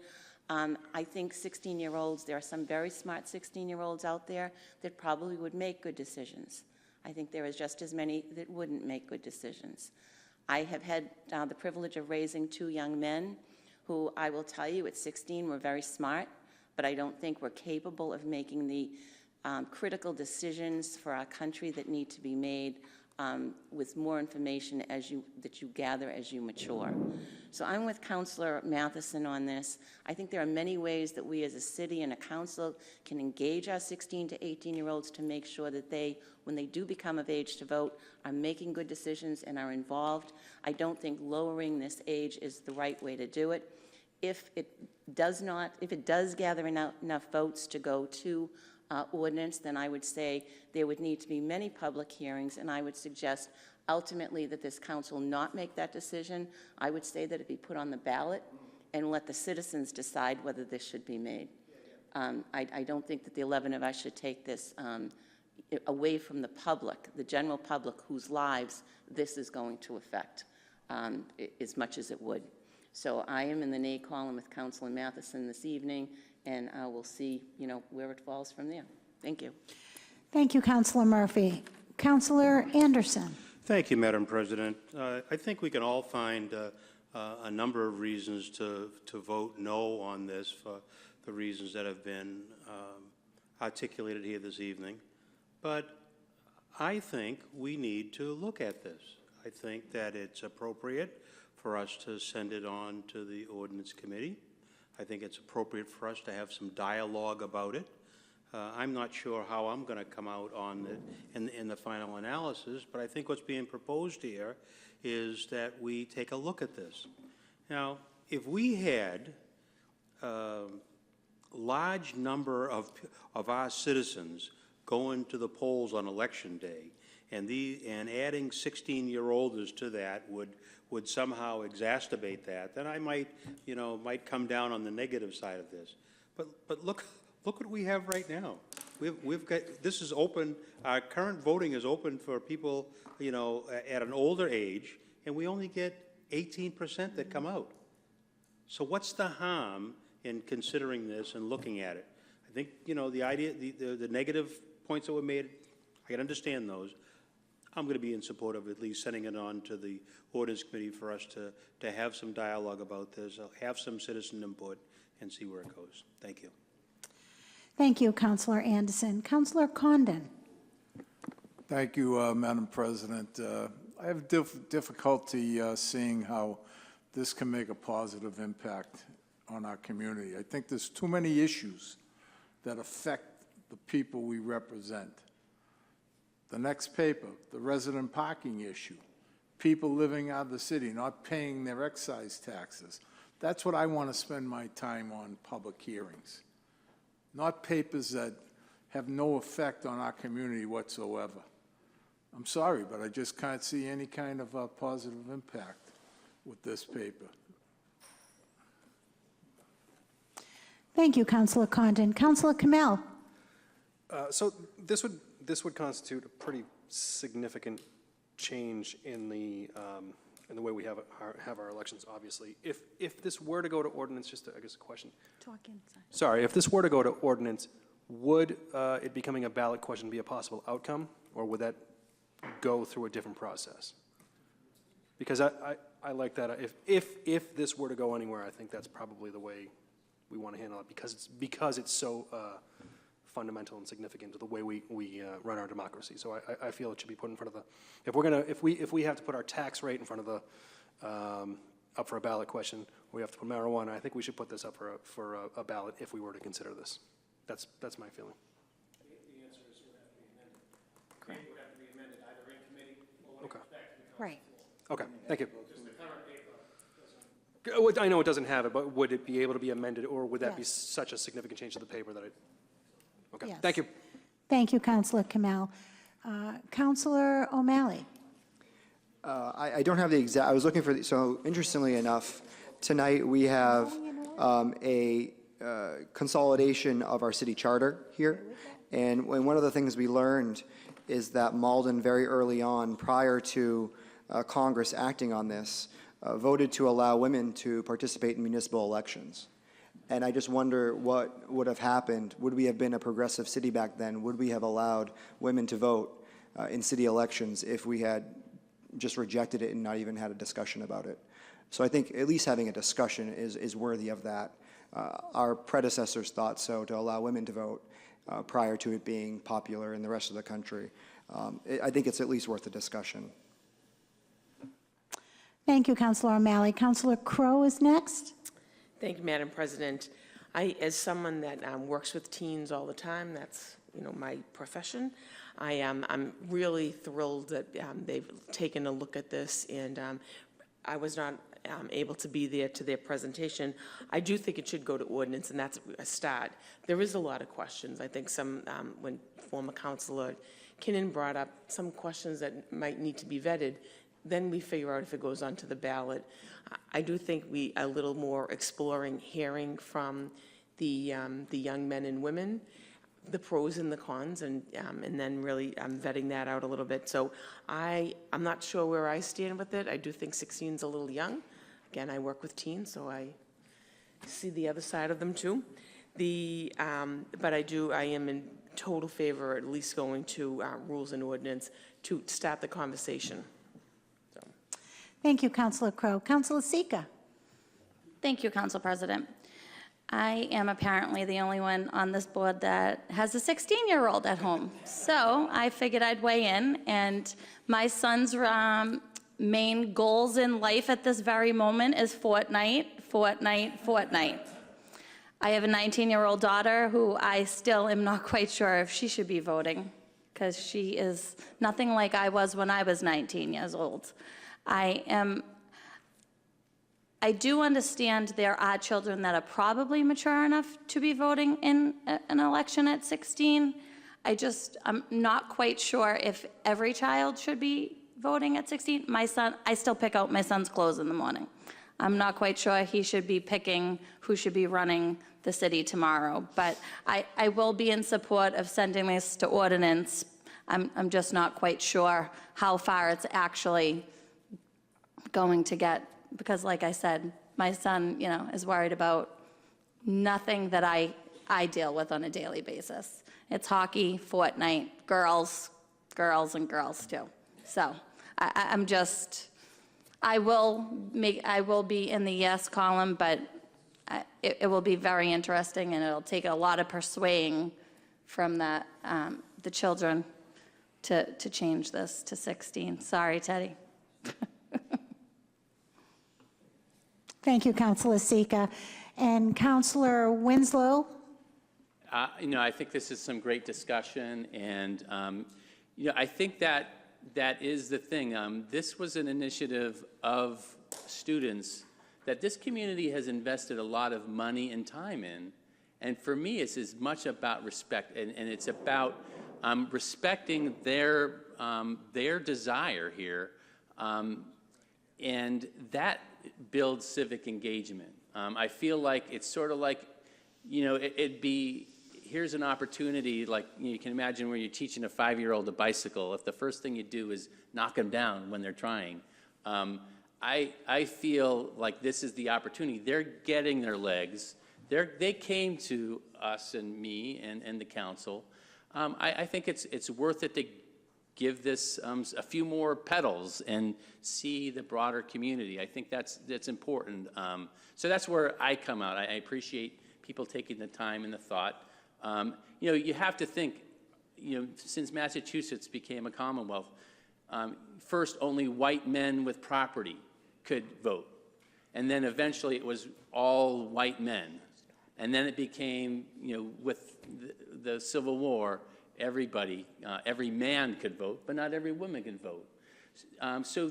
I think 16-year-olds, there are some very smart 16-year-olds out there that probably would make good decisions. I think there is just as many that wouldn't make good decisions. I have had the privilege of raising two young men who I will tell you at 16 were very smart, but I don't think we're capable of making the critical decisions for our country that need to be made with more information that you gather as you mature. So I'm with Councilor Matheson on this. I think there are many ways that we as a city and a council can engage our 16 to 18-year-olds to make sure that they, when they do become of age to vote, are making good decisions and are involved. I don't think lowering this age is the right way to do it. If it does gather enough votes to go to ordinance, then I would say there would need to be many public hearings, and I would suggest ultimately that this council not make that decision. I would say that it be put on the ballot and let the citizens decide whether this should be made. I don't think that the 11 of us should take this away from the public, the general public whose lives this is going to affect as much as it would. So I am in the nay column with Councilor Matheson this evening, and we'll see, where it falls from there. Thank you. Thank you, Councilor Murphy. Councilor Anderson. Thank you, Madam President. I think we can all find a number of reasons to vote no on this for the reasons that have been articulated here this evening. But I think we need to look at this. I think that it's appropriate for us to send it on to the Ordinance Committee. I think it's appropriate for us to have some dialogue about it. I'm not sure how I'm going to come out on it in the final analysis, but I think what's being proposed here is that we take a look at this. Now, if we had a large number of our citizens going to the polls on Election Day, and adding 16-year-olders to that would somehow exacerbate that, then I might come down on the negative side of this. But look what we have right now. We've got, this is open, our current voting is open for people, at an older age, and we only get 18% that come out. So what's the harm in considering this and looking at it? I think, the idea, the negative points that were made, I can understand those. I'm going to be in support of at least sending it on to the Ordinance Committee for us to have some dialogue about this, have some citizen input, and see where it goes. Thank you. Thank you, Councilor Anderson. Councilor Condon. Thank you, Madam President. I have difficulty seeing how this can make a positive impact on our community. I think there's too many issues that affect the people we represent. The next paper, the resident parking issue, people living out of the city, not paying their excise taxes. That's what I want to spend my time on, public hearings, not papers that have no effect on our community whatsoever. I'm sorry, but I just can't see any kind of positive impact with this paper. Thank you, Councilor Condon. Councilor Kamel. So this would constitute a pretty significant change in the way we have our elections, obviously. If this were to go to ordinance, just I guess a question. Talk inside. Sorry, if this were to go to ordinance, would it becoming a ballot question be a possible outcome, or would that go through a different process? Because I like that. If this were to go anywhere, I think that's probably the way we want to handle it, because it's so fundamental and significant to the way we run our democracy. So I feel it should be put in front of the, if we have to put our tax rate in front of the, up for a ballot question, we have to put marijuana, I think we should put this up for a ballot if we were to consider this. That's my feeling. The answer is it would have to be amended. Correct. It would have to be amended either in committee or when it goes back to the council. Right. Okay, thank you. Just the current paper doesn't. I know it doesn't have it, but would it be able to be amended, or would that be such a significant change to the paper that it? Okay, Yes. thank you. Thank you, Councilor Kamel. Councilor O'Malley. I don't have the exact, I was looking for, so interestingly enough, tonight we have a consolidation of our city charter here. And one of the things we learned is that Malden, very early on, prior to Congress acting on this, voted to allow women to participate in municipal elections. And I just wonder what would have happened. Would we have been a progressive city back then? Would we have allowed women to vote in city elections if we had just rejected it and not even had a discussion about it? So I think at least having a discussion is worthy of that. Our predecessors thought so, to allow women to vote prior to it being popular in the rest of the country. I think it's at least worth a discussion. Thank you, Councilor O'Malley. Councilor Crowe is next. Thank you, Madam President. As someone that works with teens all the time, that's my profession, I'm really thrilled that they've taken a look at this, and I was not able to be there to their presentation. I do think it should go to ordinance, and that's a start. There is a lot of questions. I think some, when former Councilor Kinnan brought up some questions that might need to be vetted, then we figure out if it goes onto the ballot. I do think we a little more exploring, hearing from the young men and women the pros and the cons, and then really vetting that out a little bit. So I'm not sure where I stand with it. I do think 16 is a little young. Again, I work with teens, so I see the other side of them too. But I am in total favor, at least going to rules and ordinance to start the conversation. So. Thank you, Councilor Crowe. Councilor Sika. Thank you, Council President. I am apparently the only one on this board that has a 16-year-old at home. So I figured I'd weigh in, and my son's main goals in life at this very moment is Fortnite, Fortnite, Fortnite. I have a 19-year-old daughter who I still am not quite sure if she should be voting, because she is nothing like I was when I was 19 years old. I do understand there are children that are probably mature enough to be voting in an election at 16. I'm not quite sure if every child should be voting at 16. My son, I still pick out my son's clothes in the morning. I'm not quite sure he should be picking who should be running the city tomorrow. But I will be in support of sending this to ordinance. I'm just not quite sure how far it's actually going to get. Because like I said, my son, is worried about nothing that I deal with on a daily basis. It's hockey, Fortnite, girls, and girls too. So I will be in the yes column, but it will be very interesting, and it'll take a lot of persuading from the children to change this to 16. Sorry, Teddy. Thank you, Councilor Sika. And Councilor Winslow? I think this is some great discussion, and, I think that is the thing. This was an initiative of students that this community has invested a lot of money and time in, and for me, it's as much about respect, and it's about respecting their desire here, and that builds civic engagement. I feel like it's sort of like, here's an opportunity, like you can imagine where you're teaching a 5-year-old a bicycle. If the first thing you do is knock them down when they're trying, I feel like this is the opportunity. They're getting their legs. They came to us and me and the council. I think it's worth it to give this a few more pedals and see the broader community. I think that's important. So that's where I come out. I appreciate people taking the time and the thought. You have to think, since Massachusetts became a Commonwealth, first only white men with property could vote. And then eventually it was all white men. And then it became, with the Civil War, everybody, every man could vote, but not every woman can vote. So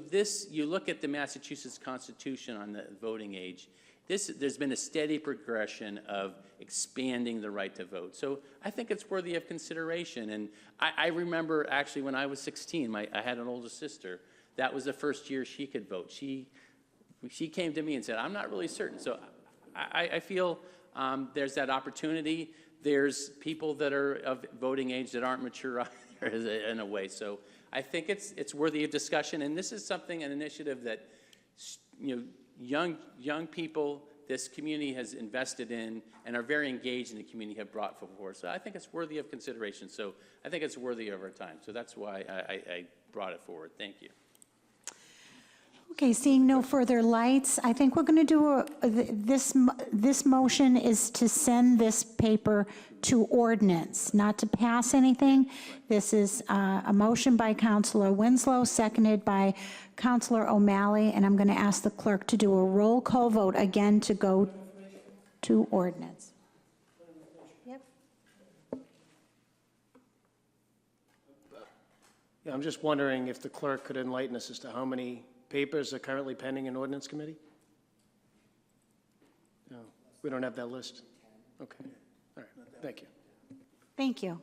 you look at the Massachusetts Constitution on the voting age, there's been a steady progression of expanding the right to vote. So I think it's worthy of consideration. And I remember actually when I was 16, I had an older sister. That was the first year she could vote. She came to me and said, I'm not really certain. So I feel there's that opportunity. There's people that are of voting age that aren't mature either in a way. So I think it's worthy of discussion. And this is an initiative that, young people this community has invested in and are very engaged in the community have brought forward. So I think it's worthy of consideration. So I think it's worthy of our time. So that's why I brought it forward. Thank you. Okay, seeing no further lights, I think we're going to do this motion is to send this paper to ordinance, not to pass anything. This is a motion by Councilor Winslow, seconded by Councilor O'Malley, and I'm going to ask the clerk to do a roll call vote again to go to ordinance. Yep. Yeah, I'm just wondering if the clerk could enlighten us as to how many papers are currently pending in ordinance committee? No, we don't have that list. Okay, all right, thank you. Thank you.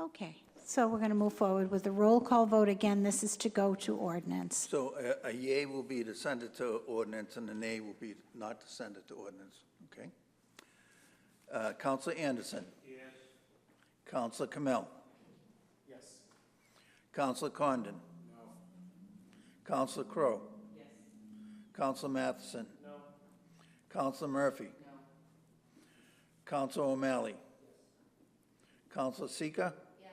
Okay, so we're going to move forward with the roll call vote again. This is to go to ordinance. So a yea will be to send it to ordinance, and a nay will be not to send it to ordinance, okay? Counselor Anderson? Yes. Counselor Camel. Yes. Counselor Condon. No. Counselor Crowe. Yes. Counselor Matheson. No. Counselor Murphy. No. Counselor O'Malley. Yes. Counselor Sika. Yes.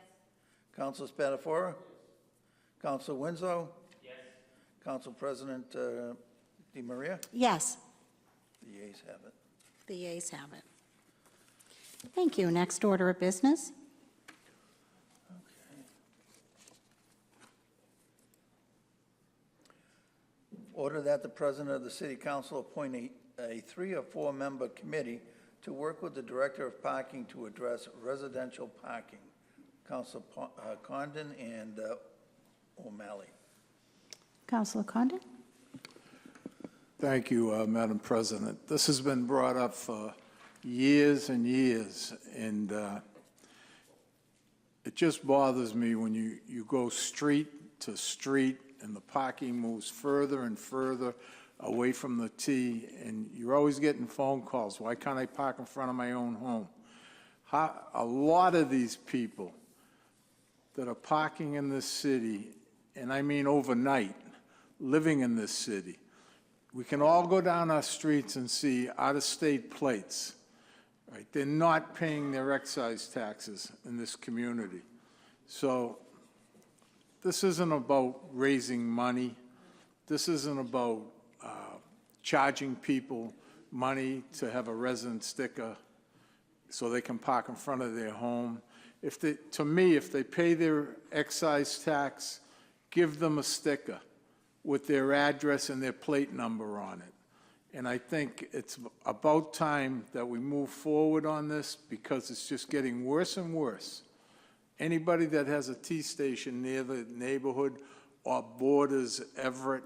Counselor Spatafora. Yes. Counselor Winslow. Yes. Council President Di Maria. Yes, The yeas have it. the yeas have it. Thank you. Next order of business. Order that the President of the City Council appoint a 3 or 4 member committee to work with the Director of Parking to address residential parking. Councilor Condon and O'Malley. Councilor Condon? Thank you, Madam President. This has been brought up for years and years, and it just bothers me when you go street to street and the parking moves further and further away from the T, and you're always getting phone calls, why can't I park in front of my own home? A lot of these people that are parking in this city, and I mean overnight, living in this city, we can all go down our streets and see out-of-state plates, right? They're not paying their excise taxes in this community. So this isn't about raising money. This isn't about charging people money to have a resident sticker so they can park in front of their home. To me, if they pay their excise tax, give them a sticker with their address and their plate number on it. And I think it's about time that we move forward on this because it's just getting worse and worse. Anybody that has a T station near the neighborhood or borders Everett,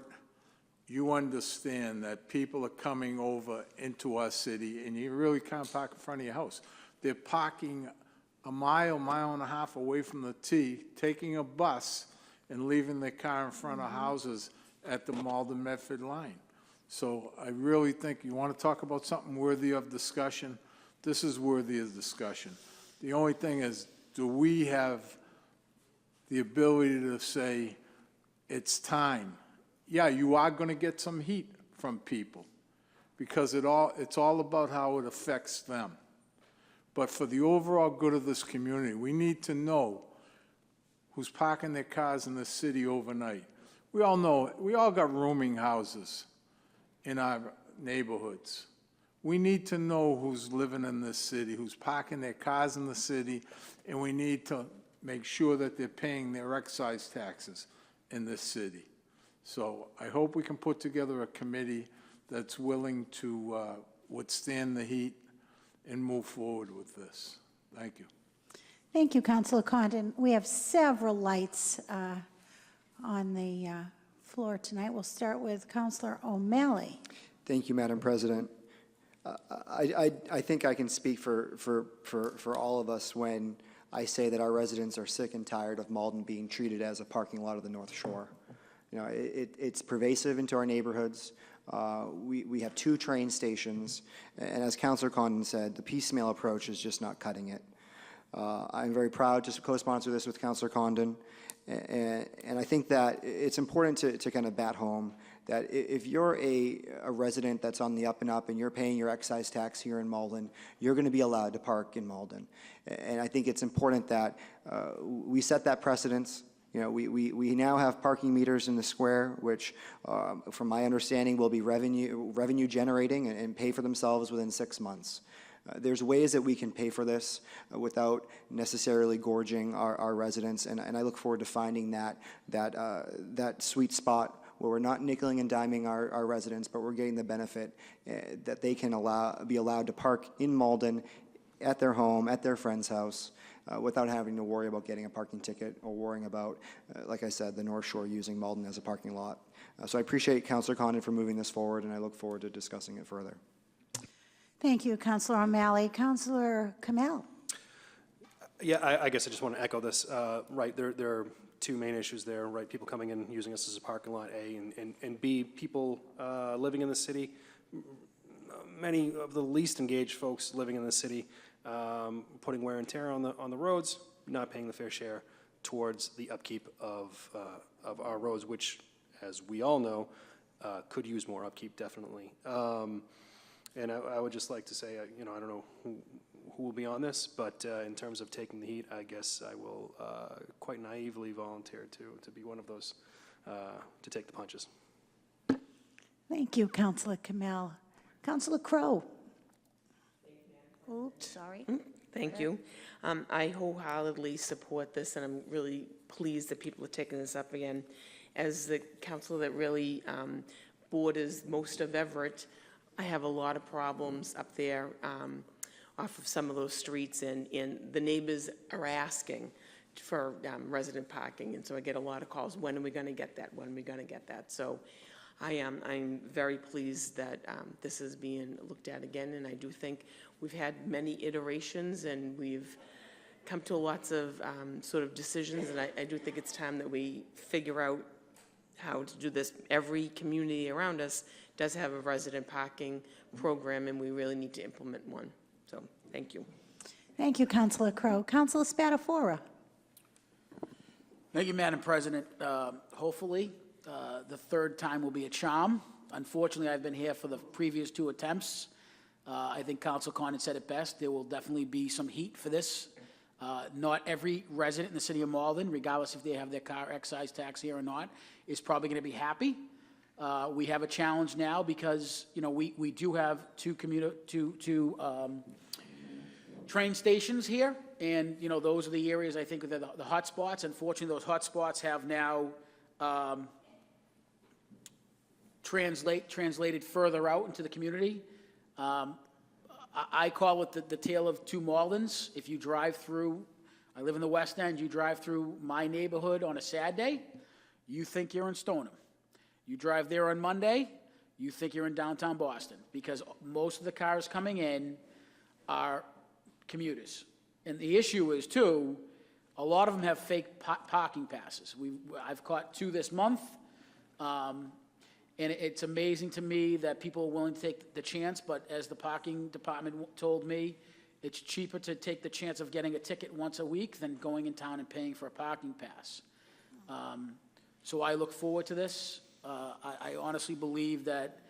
you understand that people are coming over into our city and you really can't park in front of your house. They're parking a mile, mile and a half away from the T, taking a bus and leaving their car in front of houses at the Malden-Medford line. So I really think you want to talk about something worthy of discussion, this is worthy of discussion. The only thing is, do we have the ability to say, it's time? Yeah, you are going to get some heat from people because it's all about how it affects them. But for the overall good of this community, we need to know who's parking their cars in this city overnight. We all know, we all got rooming houses in our neighborhoods. We need to know who's living in this city, who's parking their cars in the city, and we need to make sure that they're paying their excise taxes in this city. So I hope we can put together a committee that's willing to withstand the heat and move forward with this. Thank you. Thank you, Councilor Condon. We have several lights on the floor tonight. We'll start with Councilor O'Malley. Thank you, Madam President. I think I can speak for all of us when I say that our residents are sick and tired of Malden being treated as a parking lot of the North Shore. You know, it's pervasive into our neighborhoods. We have 2 train stations, and as Councilor Condon said, the piecemeal approach is just not cutting it. I'm very proud to co-sponsor this with Councilor Condon, and I think that it's important to kind of bat home that if you're a resident that's on the up and up and you're paying your excise tax here in Malden, you're going to be allowed to park in Malden. And I think it's important that we set that precedence. You know, we now have parking meters in the square, which, from my understanding, will be revenue generating and pay for themselves within 6 months. There's ways that we can pay for this without necessarily gorging our residents, and I look forward to finding that sweet spot where we're not nickeling and diming our residents, but we're getting the benefit that they can be allowed to park in Malden at their home, at their friend's house, without having to worry about getting a parking ticket or worrying about, like I said, the North Shore using Malden as a parking lot. So I appreciate Councilor Condon for moving this forward, and I look forward to discussing it further. Thank you, Councilor O'Malley. Councilor Kamel. Yeah, I guess I just want to echo this. Right, there are 2 main issues there, right? People coming in using us as a parking lot, A, and B, people living in the city many of the least engaged folks living in the city, putting wear and tear on the roads, not paying the fair share towards the upkeep of our roads, which, as we all know, could use more upkeep, definitely. And I would just like to say, I don't know who will be on this, but in terms of taking the heat, I guess I will quite naively volunteer to be one of those, to take the punches. Thank you, Councilor Kamel. Councilor Crowe. Oops, sorry. Thank you. I wholeheartedly support this, and I'm really pleased that people are taking this up again. As the council that really borders most of Everett, I have a lot of problems up there off of some of those streets, and the neighbors are asking for resident parking, and so I get a lot of calls, when are we going to get that, when are we going to get that? So I'm very pleased that this is being looked at again, and I do think we've had many iterations, and we've come to lots of sort of decisions, and I do think it's time that we figure out how to do this. Every community around us does have a resident parking program, and we really need to implement one. So, thank you. Thank you, Councilor Crowe. Councilor Spatafora. Thank you, Madam President. Hopefully, the third time will be a charm. Unfortunately, I've been here for the previous two attempts. I think Council Condon said it best. There will definitely be some heat for this. Not every resident in the city of Malden, regardless if they have their car excise tax here or not, is probably going to be happy. We have a challenge now because, we do have two train stations here, and, those are the areas I think are the hot spots. Unfortunately, those hot spots have now translated further out into the community. I call it the tale of two Maldens. If you drive through, I live in the West End, you drive through my neighborhood on a sad day, you think you're in Stoneham. You drive there on Monday, you think you're in downtown Boston, because most of the cars coming in are commuters. And the issue is, too, a lot of them have fake parking passes. I've caught two this month. And it's amazing to me that people are willing to take the chance, but as the parking department told me, it's cheaper to take the chance of getting a ticket once a week than going in town and paying for a parking pass. So I look forward to this. I honestly believe that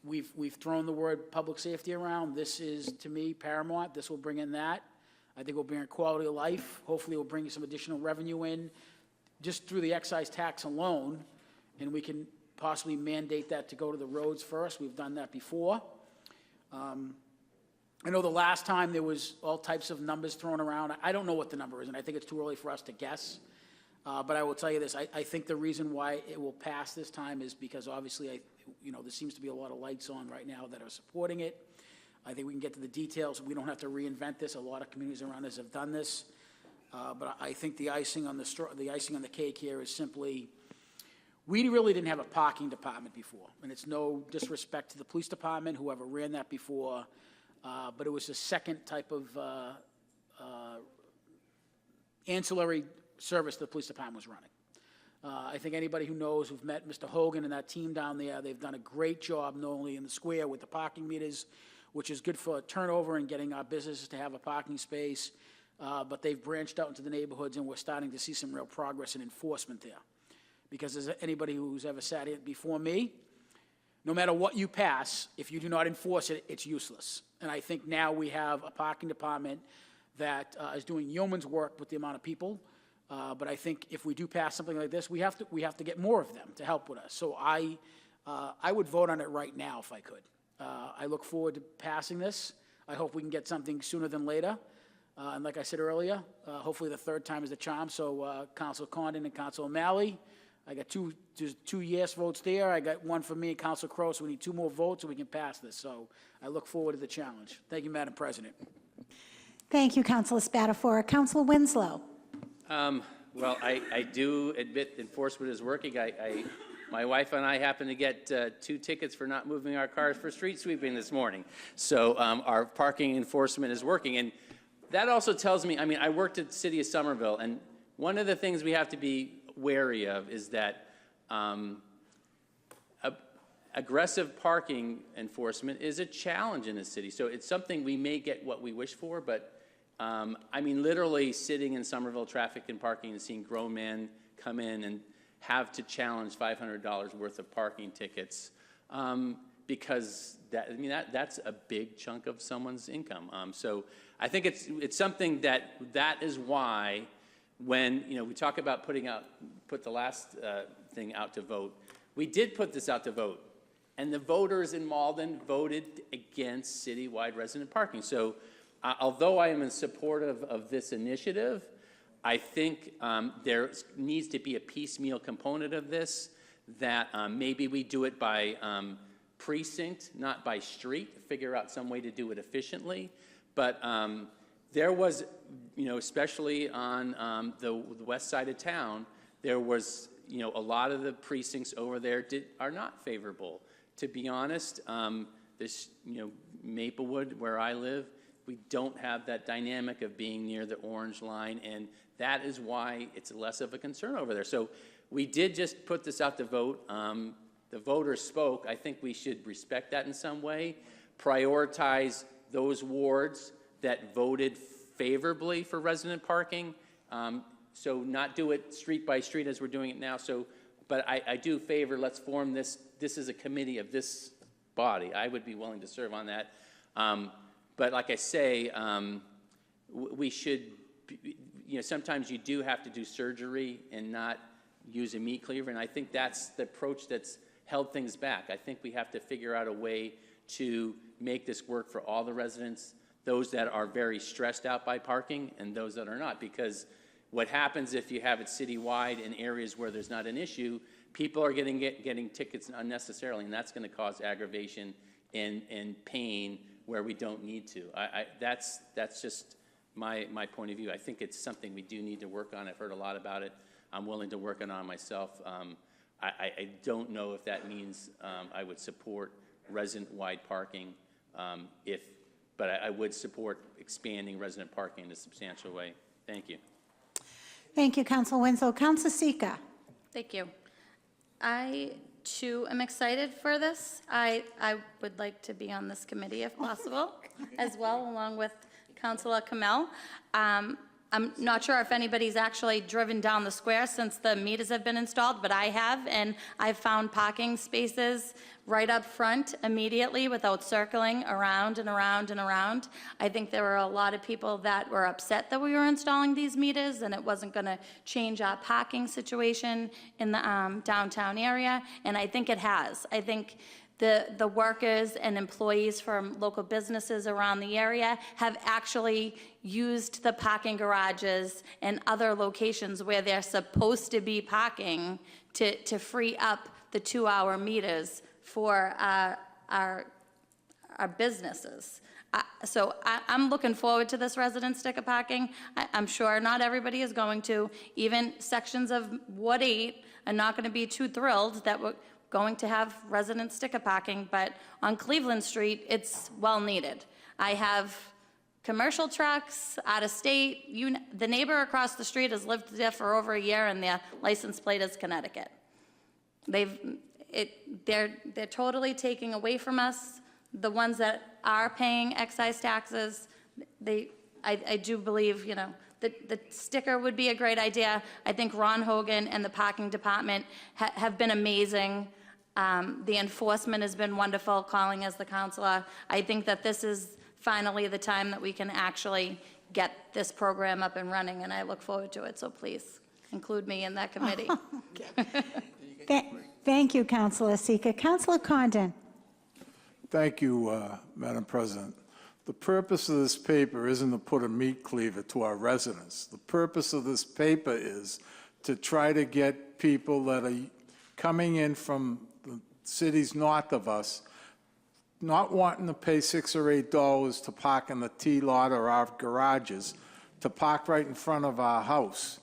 we've thrown the word public safety around. This is, to me, paramount. This will bring in that. I think it will bring a quality of life. Hopefully it will bring some additional revenue in just through the excise tax alone, and we can possibly mandate that to go to the roads first. We've done that before. I know the last time there was all types of numbers thrown around. I don't know what the number is, and I think it's too early for us to guess. But I will tell you this, I think the reason why it will pass this time is because obviously, there seems to be a lot of lights on right now that are supporting it. I think we can get to the details. We don't have to reinvent this. A lot of communities around us have done this. But I think the icing on the cake here is simply, we really didn't have a parking department before, and it's no disrespect to the police department, whoever ran that before, but it was a second type of ancillary service the police department was running. I think anybody who knows, who've met Mr. Hogan and that team down there, they've done a great job, not only in the square with the parking meters, which is good for turnover and getting our businesses to have a parking space, but they've branched out into the neighborhoods, and we're starting to see some real progress in enforcement there. Because as anybody who's ever sat here before me, no matter what you pass, if you do not enforce it, it's useless. And I think now we have a parking department that is doing yeoman's work with the amount of people. But I think if we do pass something like this, we have to get more of them to help with us. So I would vote on it right now if I could. I look forward to passing this. I hope we can get something sooner than later. And like I said earlier, hopefully the third time is the charm. So Councilor Condon and Councilor O'Malley, I got two yes votes there. I got one for me and Councilor Crowe, so we need two more votes so we can pass this. So I look forward to the challenge. Thank you, Madam President. Thank you, Councilor Spatafora. Councilor Winslow. Well, I do admit enforcement is working. My wife and I happened to get 2 tickets for not moving our cars for street sweeping this morning. So our parking enforcement is working. And that also tells me, I worked at the city of Somerville, and one of the things we have to be wary of is that aggressive parking enforcement is a challenge in the city. So it's something we may get what we wish for, but I mean, literally sitting in Somerville traffic and parking and seeing grown men come in and have to challenge $500 worth of parking tickets because that's a big chunk of someone's income. So I think it's something that is why when we talk about put the last thing out to vote, we did put this out to vote, and the voters in Malden voted against citywide resident parking. So although I am in support of this initiative, I think there needs to be a piecemeal component of this, that maybe we do it by precinct, not by street, figure out some way to do it efficiently. But there was, especially on the west side of town, there was, a lot of the precincts over there are not favorable. To be honest, this, Maplewood, where I live, we don't have that dynamic of being near the orange line, and that is why it's less of a concern over there. So we did just put this out to vote. The voters spoke. I think we should respect that in some way, prioritize those wards that voted favorably for resident parking. So not do it street by street as we're doing it now. So, but I do favor, let's form this is a committee of this body. I would be willing to serve on that. But like I say, we should, sometimes you do have to do surgery and not use a meat cleaver, and I think that's the approach that's held things back. I think we have to figure out a way to make this work for all the residents, those that are very stressed out by parking and those that are not, because what happens if you have it citywide in areas where there's not an issue, people are getting tickets unnecessarily, and that's going to cause aggravation and pain where we don't need to. That's just my point of view. I think it's something we do need to work on. I've heard a lot about it. I'm willing to work on it myself. I don't know if that means I would support resident-wide parking, but I would support expanding resident parking in a substantial way. Thank you. Thank you, Councilor Winslow. Councilor Sika. Thank you. I, too, am excited for this. I would like to be on this committee if possible as well, along with Councilor Kamel. I'm not sure if anybody's actually driven down the square since the meters have been installed, but I have, and I've found parking spaces right up front immediately without circling around and around and around. I think there were a lot of people that were upset that we were installing these meters and it wasn't going to change our parking situation in the downtown area, and I think it has. I think the workers and employees from local businesses around the area have actually used the parking garages and other locations where they're supposed to be parking to free up the 2-hour meters for our businesses. So I'm looking forward to this resident sticker parking. I'm sure not everybody is going to. Even sections of Ward 8 are not going to be too thrilled that we're going to have resident sticker parking, but on Cleveland Street, it's well needed. I have commercial trucks, out of state. The neighbor across the street has lived there for over a year, and their license plate is Connecticut. They're totally taking away from us. The ones that are paying excise taxes, I do believe, the sticker would be a great idea. I think Ron Hogan and the parking department have been amazing. The enforcement has been wonderful, calling as the counselor. I think that this is finally the time that we can actually get this program up and running, and I look forward to it. So please include me in that committee. Thank you, Councilor Sika. Councilor Condon. Thank you, Madam President. The purpose of this paper isn't to put a meat cleaver to our residents. The purpose of this paper is to try to get people that are coming in from the cities north of us, not wanting to pay $6 or $8 to park in the T-lot or our garages, to park right in front of our house.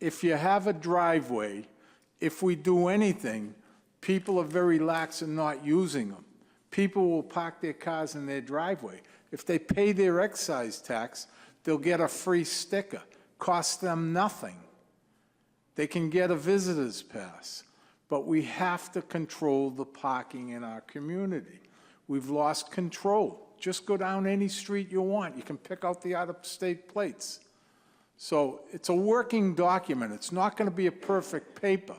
If you have a driveway, if we do anything, people are very lax in not using them. People will park their cars in their driveway. If they pay their excise tax, they'll get a free sticker. Costs them nothing. They can get a visitor's pass. but we have to control the parking in our community. We've lost control. Just go down any street you want. You can pick out the out-of-state plates. So it's a working document. It's not going to be a perfect paper.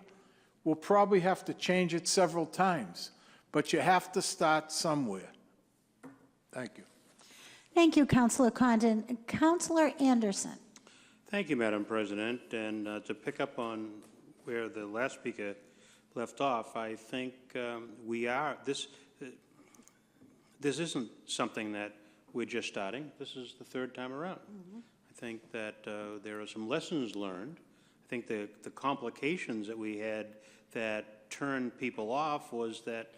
We'll probably have to change it several times, but you have to start somewhere. Thank you. Thank you, Councilor Condon. Councilor Anderson. Thank you, Madam President. And to pick up on where the last speaker left off, I think this isn't something that we're just starting. This is the third time around. I think that there are some lessons learned. I think the complications that we had that turned people off was that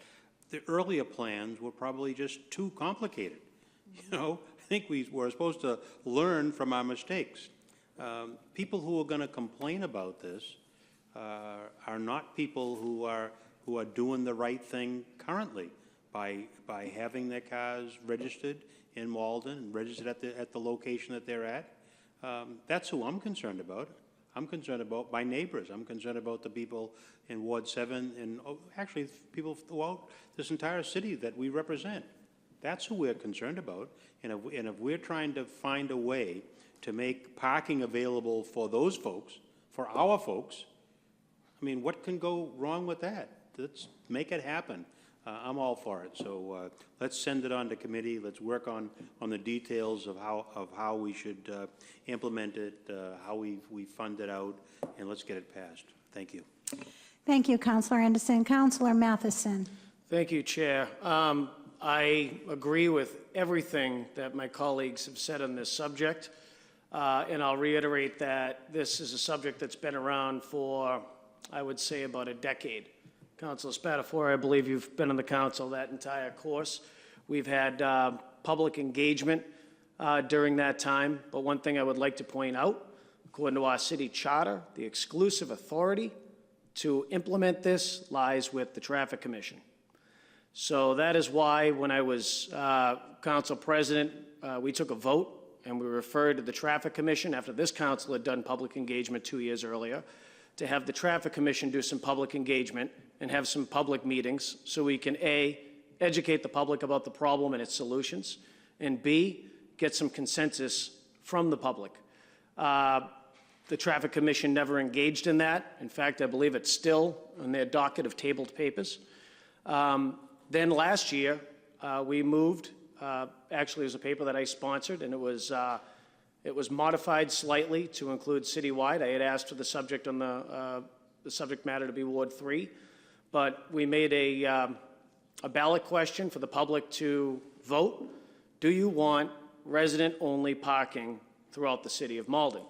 the earlier plans were probably just too complicated. You know, I think we were supposed to learn from our mistakes. People who are going to complain about this are not people who are doing the right thing currently by having their cars registered in Malden, registered at the location that they're at. That's who I'm concerned about. I'm concerned about my neighbors. I'm concerned about the people in Ward 7 and actually people throughout this entire city that we represent. That's who we're concerned about. And if we're trying to find a way to make parking available for those folks, for our folks, I mean, what can go wrong with that? Let's make it happen. I'm all for it. So let's send it on to committee. Let's work on the details of how we should implement it, how we fund it out, and let's get it passed. Thank you. Thank you, Councilor Anderson. Councilor Matheson. Thank you, Chair. I agree with everything that my colleagues have said on this subject, and I'll reiterate that this is a subject that's been around for, I would say, about a decade. Councilor Spatafora, I believe you've been on the council that entire course. We've had public engagement during that time, but one thing I would like to point out, according to our city charter, the exclusive authority to implement this lies with the Traffic Commission. So that is why when I was council president, we took a vote and we referred to the Traffic Commission after this council had done public engagement 2 years earlier to have the Traffic Commission do some public engagement and have some public meetings so we can A, educate the public about the problem and its solutions, and B, get some consensus from the public. The Traffic Commission never engaged in that. In fact, I believe it's still on their docket of tabled papers. Then last year, we moved, actually it was a paper that I sponsored, and it was modified slightly to include citywide. I had asked for the subject on the subject matter to be Ward 3, but we made a ballot question for the public to vote. Do you want resident-only parking throughout the city of Malden?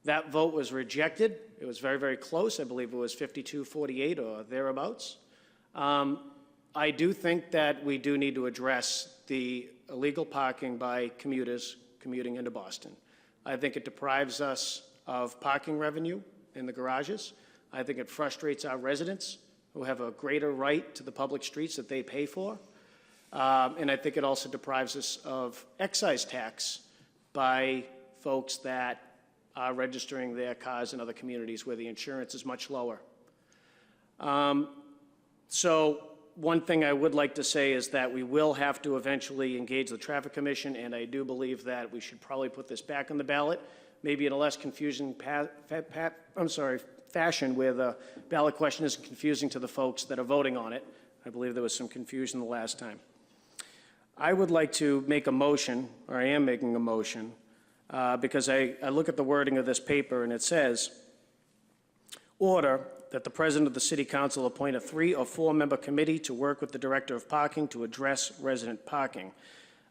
That vote was rejected. It was very, very close. I believe it was 52-48 or thereabouts. I do think that we do need to address the illegal parking by commuters commuting into Boston. I think it deprives us of parking revenue in the garages. I think it frustrates our residents who have a greater right to the public streets that they pay for. And I think it also deprives us of excise tax by folks that are registering their cars in other communities where the insurance is much lower. So one thing I would like to say is that we will have to eventually engage the Traffic Commission, and I do believe that we should probably put this back on the ballot, maybe in a less confusing fashion where the ballot question is confusing to the folks that are voting on it. I believe there was some confusion the last time. I would like to make a motion, or I am making a motion, because I look at the wording of this paper and it says, order that the President of the City Council appoint a 3 or 4 member committee to work with the Director of Parking to address resident parking.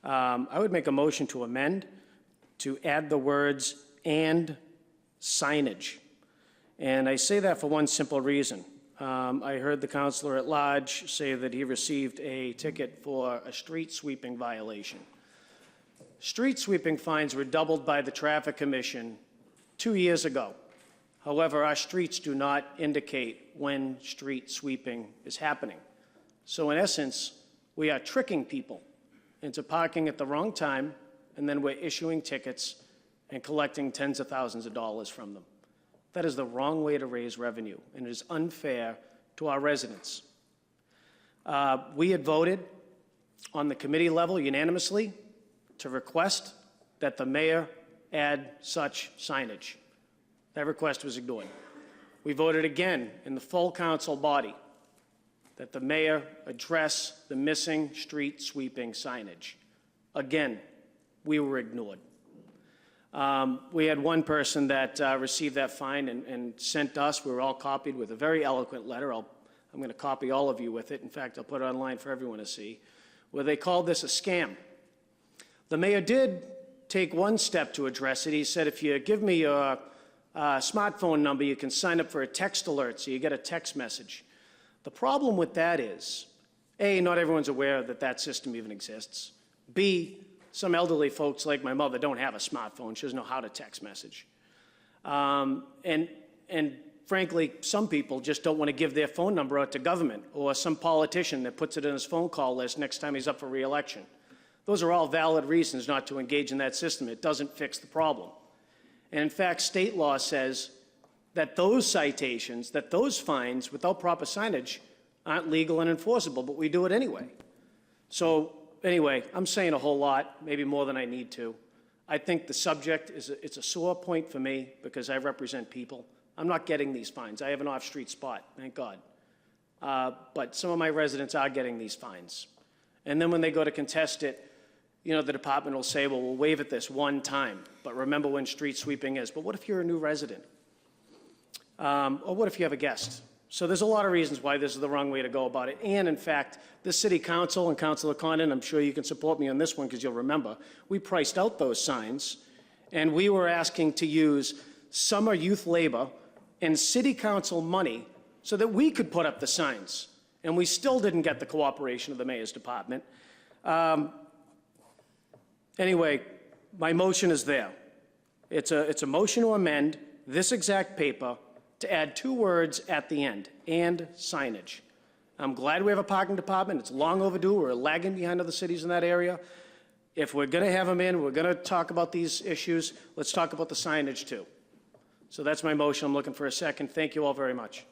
I would make a motion to amend to add the words "and signage." And I say that for one simple reason. I heard the councilor at large say that he received a ticket for a street sweeping violation. Street sweeping fines were doubled by the Traffic Commission 2 years ago. However, our streets do not indicate when street sweeping is happening. So in essence, we are tricking people into parking at the wrong time, and then we're issuing tickets and collecting tens of thousands of dollars from them. That is the wrong way to raise revenue, and it is unfair to our residents. We had voted on the committee level unanimously to request that the mayor add such signage. That request was ignored. We voted again in the full council body that the mayor address the missing street sweeping signage. Again, we were ignored. We had one person that received that fine and sent us, we were all copied with a very eloquent letter. I'm going to copy all of you with it. In fact, I'll put it online for everyone to see, where they called this a scam. The mayor did take one step to address it. He said, if you give me your smartphone number, you can sign up for a text alert, so you get a text message. The problem with that is, A, not everyone's aware that that system even exists. B, some elderly folks like my mother don't have a smartphone. She doesn't know how to text message. And frankly, some people just don't want to give their phone number out to government or some politician that puts it in his phone call list next time he's up for re-election. Those are all valid reasons not to engage in that system. It doesn't fix the problem. And in fact, state law says that those citations, that those fines without proper signage aren't legal and enforceable, but we do it anyway. So anyway, I'm saying a whole lot, maybe more than I need to. I think the subject it's a sore point for me because I represent people. I'm not getting these fines. I have an off-street spot, thank God. But some of my residents are getting these fines. And then when they go to contest it, you know, the department will say, well, we'll waive it this one time, but remember when street sweeping is. But what if you're a new resident? Or what if you have a guest? So there's a lot of reasons why this is the wrong way to go about it. And in fact, the city council and Councilor Condon, I'm sure you can support me on this one because you'll remember, we priced out those signs and we were asking to use summer youth labor and city council money so that we could put up the signs. And we still didn't get the cooperation of the mayor's department. Anyway, my motion is there. It's a motion to amend this exact paper to add 2 words at the end, and signage. I'm glad we have a parking department. It's long overdue. We're lagging behind other cities in that area. If we're going to have them in, we're going to talk about these issues, let's talk about the signage too. So that's my motion. I'm looking for a second. Thank you all very much.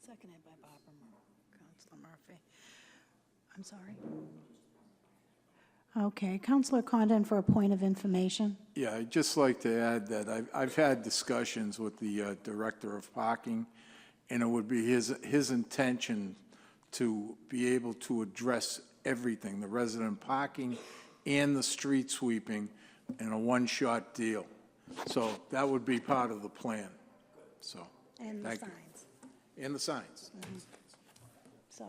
Seconded by Councilor Murphy. I'm sorry. Okay, Councilor Condon for a point of information. Yeah, I'd just like to add that I've had discussions with the Director of Parking, and it would be his intention to be able to address everything, the resident parking and the street sweeping, in a one-shot deal. So that would be part of the plan. So, And the thank you. signs. And the signs. So.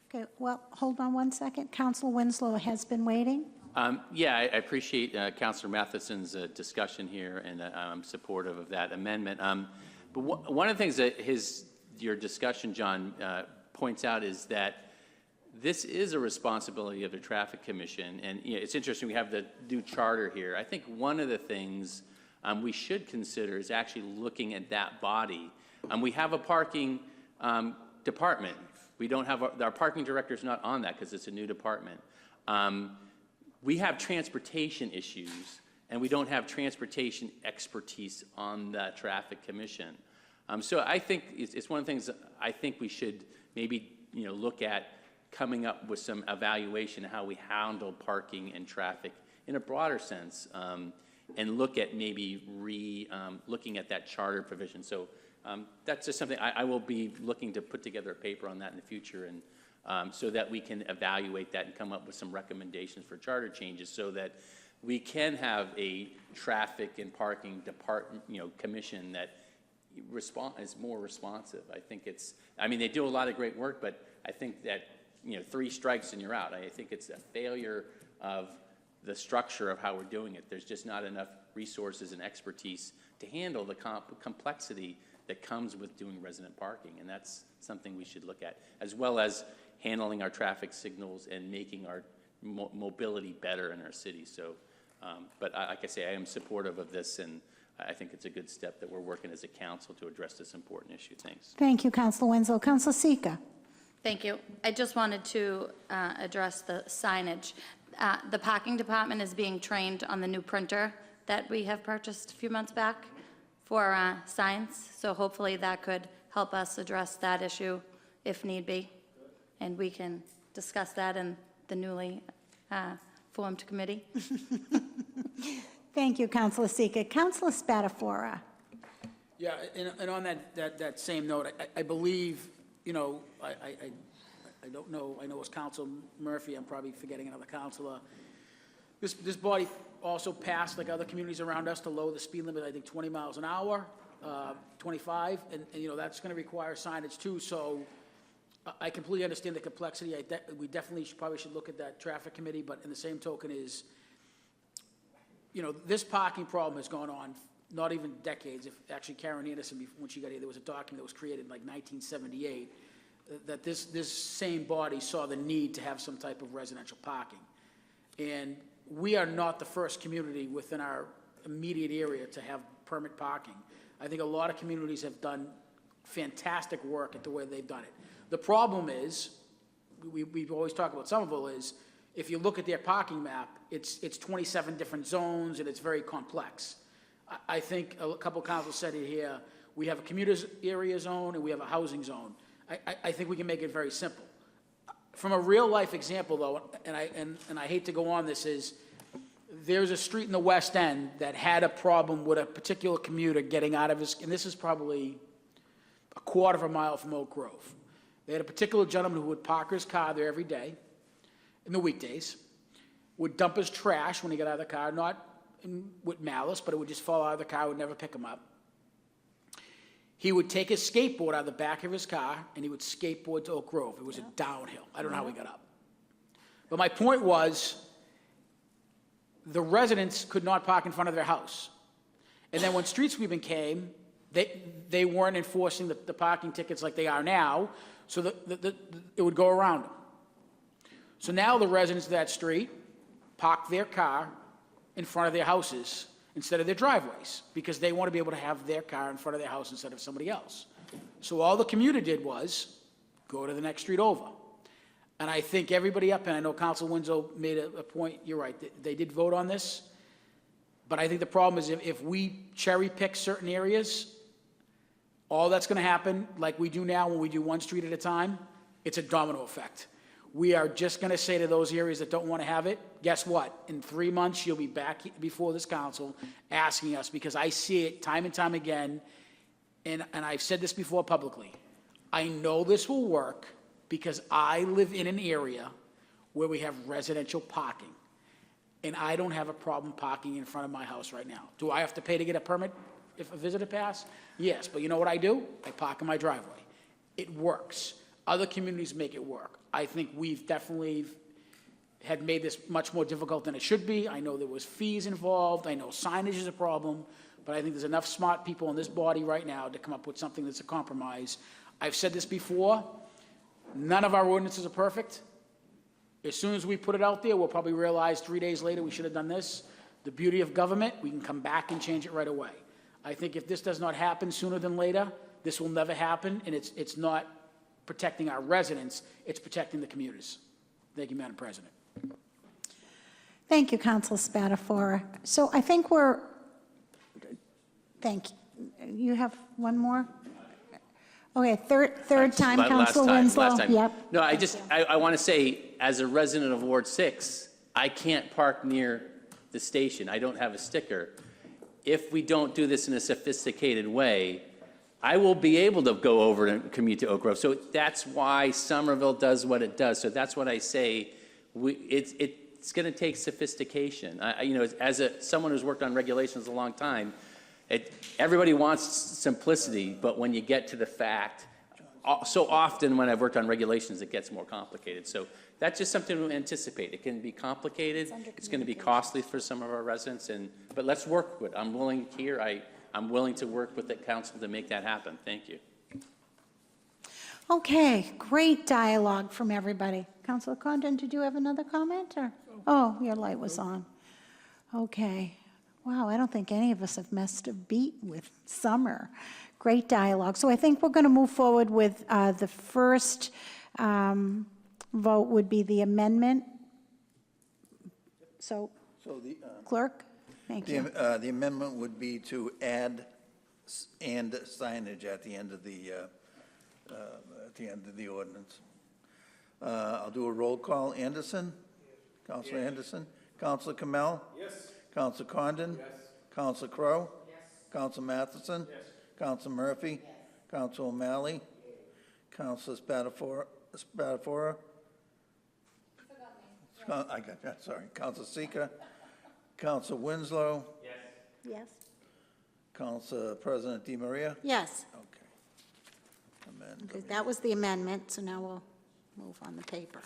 Okay, well, hold on one second. Councilor Winslow has been waiting. Yeah, I appreciate Councilor Matheson's discussion here, and I'm supportive of that amendment. But one of the things that your discussion, John, points out is that this is a responsibility of the Traffic Commission, and you know, it's interesting we have the new charter here. I think one of the things we should consider is actually looking at that body. We have a parking department. We don't have our parking director's not on that because it's a new department. We have transportation issues, and we don't have transportation expertise on the Traffic Commission. So I think it's one of the things that I think we should maybe look at coming up with some evaluation of how we handle parking and traffic in a broader sense, and look at maybe looking at that charter provision. So that's just something I will be looking to put together a paper on that in the future, and so that we can evaluate that and come up with some recommendations for charter changes so that we can have a traffic and parking department, commission that is more responsive. I think they do a lot of great work, but I think that, 3 strikes and you're out. I think it's a failure of the structure of how we're doing it. There's just not enough resources and expertise to handle the complexity that comes with doing resident parking, and that's something we should look at, as well as handling our traffic signals and making our mobility better in our city. So, but like I say, I am supportive of this, and I think it's a good step that we're working as a council to address this important issue. Thanks. Thank you, Councilor Winslow. Councilor Sika. Thank you. I just wanted to address the signage. The parking department is being trained on the new printer that we have purchased a few months back for signs, so hopefully that could help us address that issue if need be. And we can discuss that in the newly formed committee. Thank you, Councilor Sika. Councilor Spatafora. Yeah, and on that same note, I believe, you know, I don't know, I know it was Council Murphy, I'm probably forgetting another councilor. This body also passed, like other communities around us, to lower the speed limit, I think 20 miles an hour, 25, and you know, that's gonna require signage too, so I completely understand the complexity. We definitely probably should look at that traffic committee, but in the same token is, you know, this parking problem has gone on not even decades. If actually Karen Anderson, when she got here, there was a document that was created in like 1978, that this same body saw the need to have some type of residential parking. And we are not the first community within our immediate area to have permit parking. I think a lot of communities have done fantastic work at the way they've done it. The problem is, we've always talked about Somerville, is if you look at their parking map, it's 27 different zones and it's very complex. I think a couple of councils said it here, we have a commuters area zone and we have a housing zone. I think we can make it very simple. From a real life example though, and I hate to go on this, is there's a street in the West End that had a problem with a particular commuter getting out of his, and this is probably a quarter of a mile from Oak Grove. They had a particular gentleman who would park his car there every day in the weekdays, would dump his trash when he got out of the car, not with malice, but it would just fall out of the car, would never pick him up. He would take his skateboard out of the back of his car and he would skateboard to Oak Grove. It was a downhill. I don't know how he got up. But my point was, the residents could not park in front of their house. And then when street sweeping came, they weren't enforcing the parking tickets like they are now, so it would go around them. So now the residents of that street park their car in front of their houses instead of their driveways, because they want to be able to have their car in front of their house instead of somebody else. So all the commuter did was go to the next street over. And I think everybody up, and I know Council Winslow made a point, you're right, they did vote on this, but I think the problem is if we cherry pick certain areas, all that's going to happen, like we do now when we do one street at a time, it's a domino effect. We are just going to say to those areas that don't want to have it, guess what? In 3 months, you'll be back before this council asking us, because I see it time and time again, and I've said this before publicly. I know this will work because I live in an area where we have residential parking, and I don't have a problem parking in front of my house right now. Do I have to pay to get a permit if a visitor pass? Yes, but you know what I do? I park in my driveway. It works. Other communities make it work. I think we've definitely had made this much more difficult than it should be. I know there was fees involved. I know signage is a problem, but I think there's enough smart people in this body right now to come up with something that's a compromise. I've said this before, none of our ordinances are perfect. As soon as we put it out there, we'll probably realize 3 days later we should have done this. The beauty of government, we can come back and change it right away. I think if this does not happen sooner than later, this will never happen, and it's not protecting our residents, it's protecting the commuters. Thank you, Madam President. Thank you, Councilor Spatafora. So I think thank you. You have one more? Okay, third time, Councilor Winslow. Last time. Yep. No, I want to say, as a resident of Ward 6, I can't park near the station. I don't have a sticker. If we don't do this in a sophisticated way, I will be able to go over and commute to Oak Grove. So that's why Somerville does what it does. So that's what I say. It's going to take sophistication. You know, as someone who's worked on regulations a long time, everybody wants simplicity, but when you get to the fact, so often when I've worked on regulations, it gets more complicated. So that's just something to anticipate. It can be complicated. It's going to be costly for some of our residents, but let's work with it. I'm willing here. I'm willing to work with the council to make that happen. Thank you. Okay, great dialogue from everybody. Councilor Condon, did you have another comment? Or? Oh, your light was on. Okay. Wow, I don't think any of us have missed a beat with summer. Great dialogue. So I think we're going to move forward with the first vote would be the amendment. So the clerk, thank you. The amendment would be to add and signage at the end of the ordinance. I'll do a roll call. Anderson? Counselor Anderson? Counselor Kamel? Yes. Counselor Condon? Yes. Counselor Crowe? Yes. Counselor Matheson? Yes. Counselor Murphy? Yes. Counselor O'Malley? Counselor Spatafora? I got that, sorry. Counselor Seeker? Counselor Winslow? Yes. Yes. Council President Di Maria? Yes. Okay. Amend. Okay, that was the amendment, so now we'll move on the paper.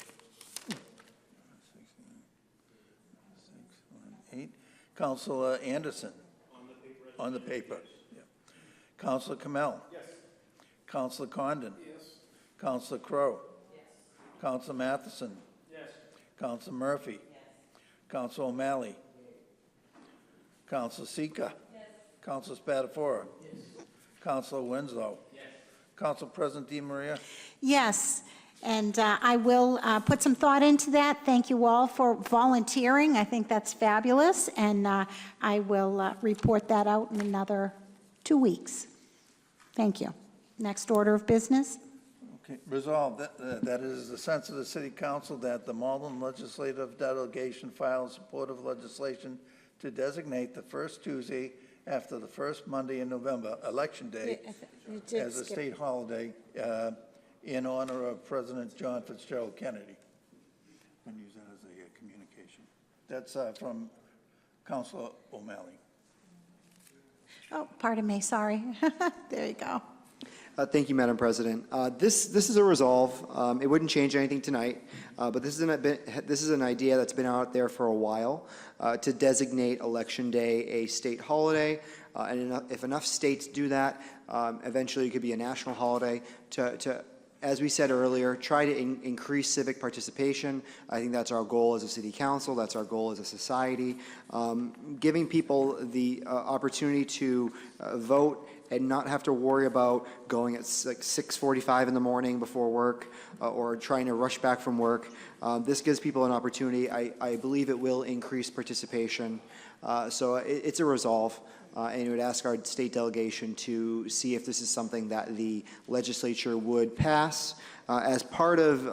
8. Councilor Anderson? On the paper. Yeah. Councilor Kamel? Yes. Councilor Condon? Yes. Councilor Crowe? Yes. Councilor Matheson? Yes. Councilor Murphy? Yes. Councilor O'Malley? Yes. Councilor Seeker? Yes. Councilor Spatafora? Yes. Councilor Winslow? Yes. Council President Di Maria? Yes, and I will put some thought into that. Thank you all for volunteering. I think that's fabulous, and I will report that out in another 2 weeks. Thank you. Next order of business. Okay, resolved that it is the sense of the City Council that the Malden Legislative Delegation files supportive legislation to designate the first Tuesday after the first Monday in November, Election Day, as a state holiday in honor of President John Fitzgerald Kennedy. I'm going to use that as a communication. That's from Councilor O'Malley. Oh, pardon me, sorry. There you go. Thank you, Madam President. This is a resolve. It wouldn't change anything tonight, but this is an idea that's been out there for a while to designate Election Day a state holiday. And if enough states do that, eventually it could be a national holiday to as we said earlier, try to increase civic participation. I think that's our goal as a city council. That's our goal as a society. Giving people the opportunity to vote and not have to worry about going at like 6:45 in the morning before work or trying to rush back from work. This gives people an opportunity. I believe it will increase participation. So it's a resolve. And it would ask our state delegation to see if this is something that the legislature would pass. As part of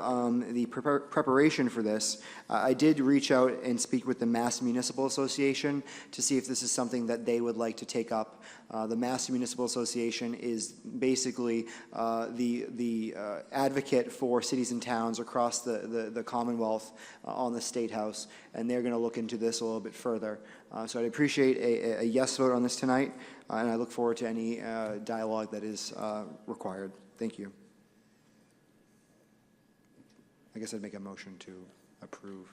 the preparation for this, I did reach out and speak with the Mass Municipal Association to see if this is something that they would like to take up. The Mass Municipal Association is basically the advocate for cities and towns across the Commonwealth on the State House, and they're going to look into this a little bit further. So I'd appreciate a yes vote on this tonight, and I look forward to any dialogue that is required. Thank you. I guess I'd make a motion to approve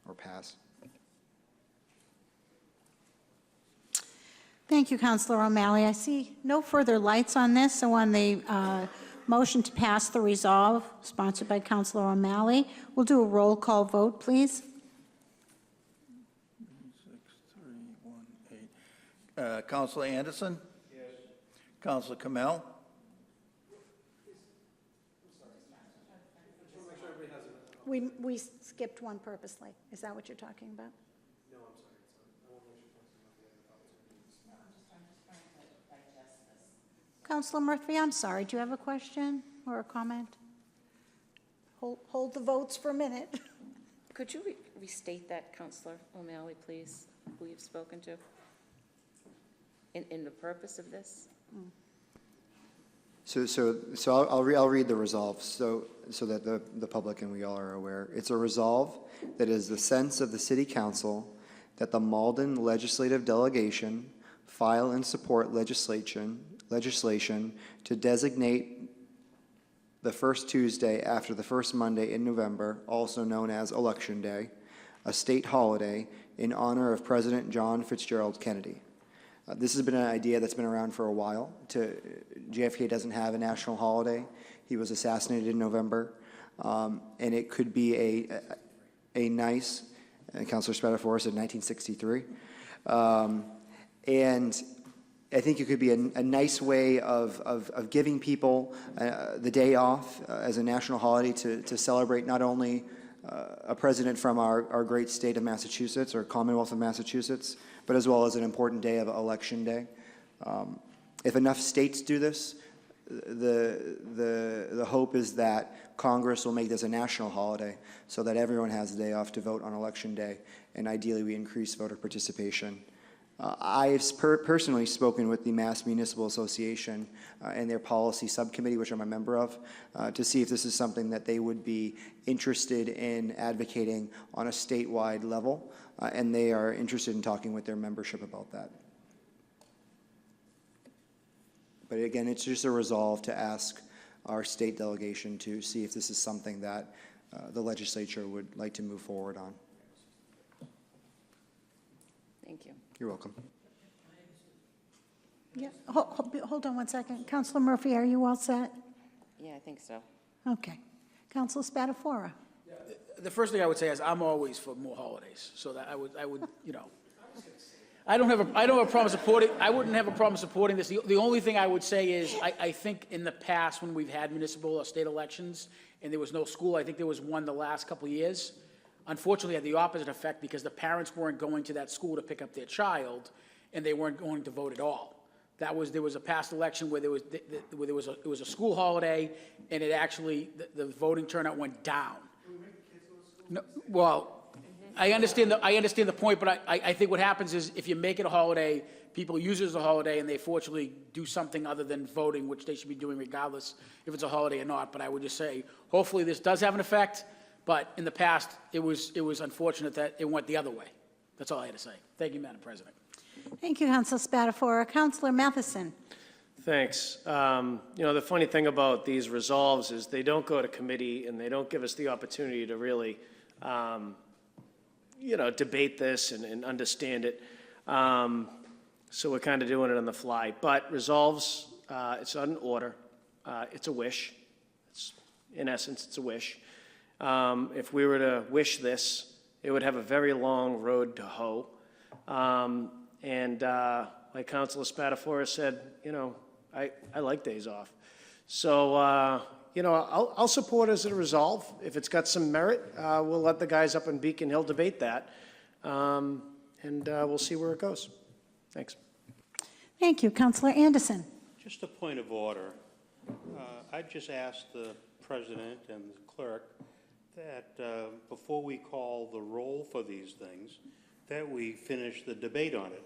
or pass. Thank you, Councilor O'Malley. I see no further lights on this, so on the motion to pass the resolve, sponsored by Councilor O'Malley, we'll do a roll call vote, please. 6-3-1-8. Councilor Anderson? Yes. Councilor Kamel? We skipped one purposely. Is that what you're talking about? No, I'm sorry. I want to make sure opportunities. Councilor Murphy, I'm sorry. Do you have a question or a comment? Hold the votes for a minute. Could you restate that, Councilor O'Malley, please, who you've spoken to? In the purpose of this? So I'll read the resolve so that the public and we all are aware. It's a resolve that is the sense of the City Council that the Malden Legislative Delegation file and support legislation to designate the first Tuesday after the first Monday in November, also known as Election Day, a state holiday in honor of President John Fitzgerald Kennedy. This has been an idea that's been around for a while. JFK doesn't have a national holiday. He was assassinated in November. And it could be a nice, Councilor Spatafora said 1963. And I think it could be a nice way of giving people the day off as a national holiday to celebrate not only a president from our great state of Massachusetts or Commonwealth of Massachusetts, but as well as an important day of Election Day. If enough states do this, the hope is that Congress will make this a national holiday so that everyone has a day off to vote on Election Day, and ideally we increase voter participation. I've personally spoken with the Mass Municipal Association and their policy subcommittee, which I'm a member of, to see if this is something that they would be interested in advocating on a statewide level, and they are interested in talking with their membership about that. But again, it's just a resolve to ask our state delegation to see if this is something that the legislature would like to move forward on. Thank you. You're welcome. Yeah, hold on one second. Councilor Murphy, are you all set? Yeah, I think so. Okay. Councilor Spatafora? The first thing I would say is I'm always for more holidays, so that I would, you know. I don't have a problem supporting, I wouldn't have a problem supporting this. The only thing I would say is, I think in the past, when we've had municipal or state elections, and there was no school, I think there was one the last couple of years, unfortunately had the opposite effect because the parents weren't going to that school to pick up their child, and they weren't going to vote at all. There was a past election where it was a school holiday, and it actually, the voting turnout went down. No, well, I understand the point, but I think what happens is if you make it a holiday, people use it as a holiday, and they fortunately do something other than voting, which they should be doing regardless if it's a holiday or not. But I would just say, hopefully this does have an effect, but in the past, it was unfortunate that it went the other way. That's all I had to say. Thank you, Madam President. Thank you, Councilor Spatafora. Councilor Matheson? Thanks. You know, the funny thing about these resolves is they don't go to committee and they don't give us the opportunity to really, you know, debate this and understand it. So we're kind of doing it on the fly. But resolves, it's not an order. It's a wish. In essence, it's a wish. If we were to wish this, it would have a very long road to hoe. And like Councilor Spatafora said, you know, I like days off. So, you know, I'll support it as a resolve. If it's got some merit, we'll let the guys up in Beacon Hill debate that. And we'll see where it goes. Thanks. Thank you. Councilor Anderson? Just a point of order. I'd just ask the president and the clerk that before we call the roll for these things, that we finish the debate on it.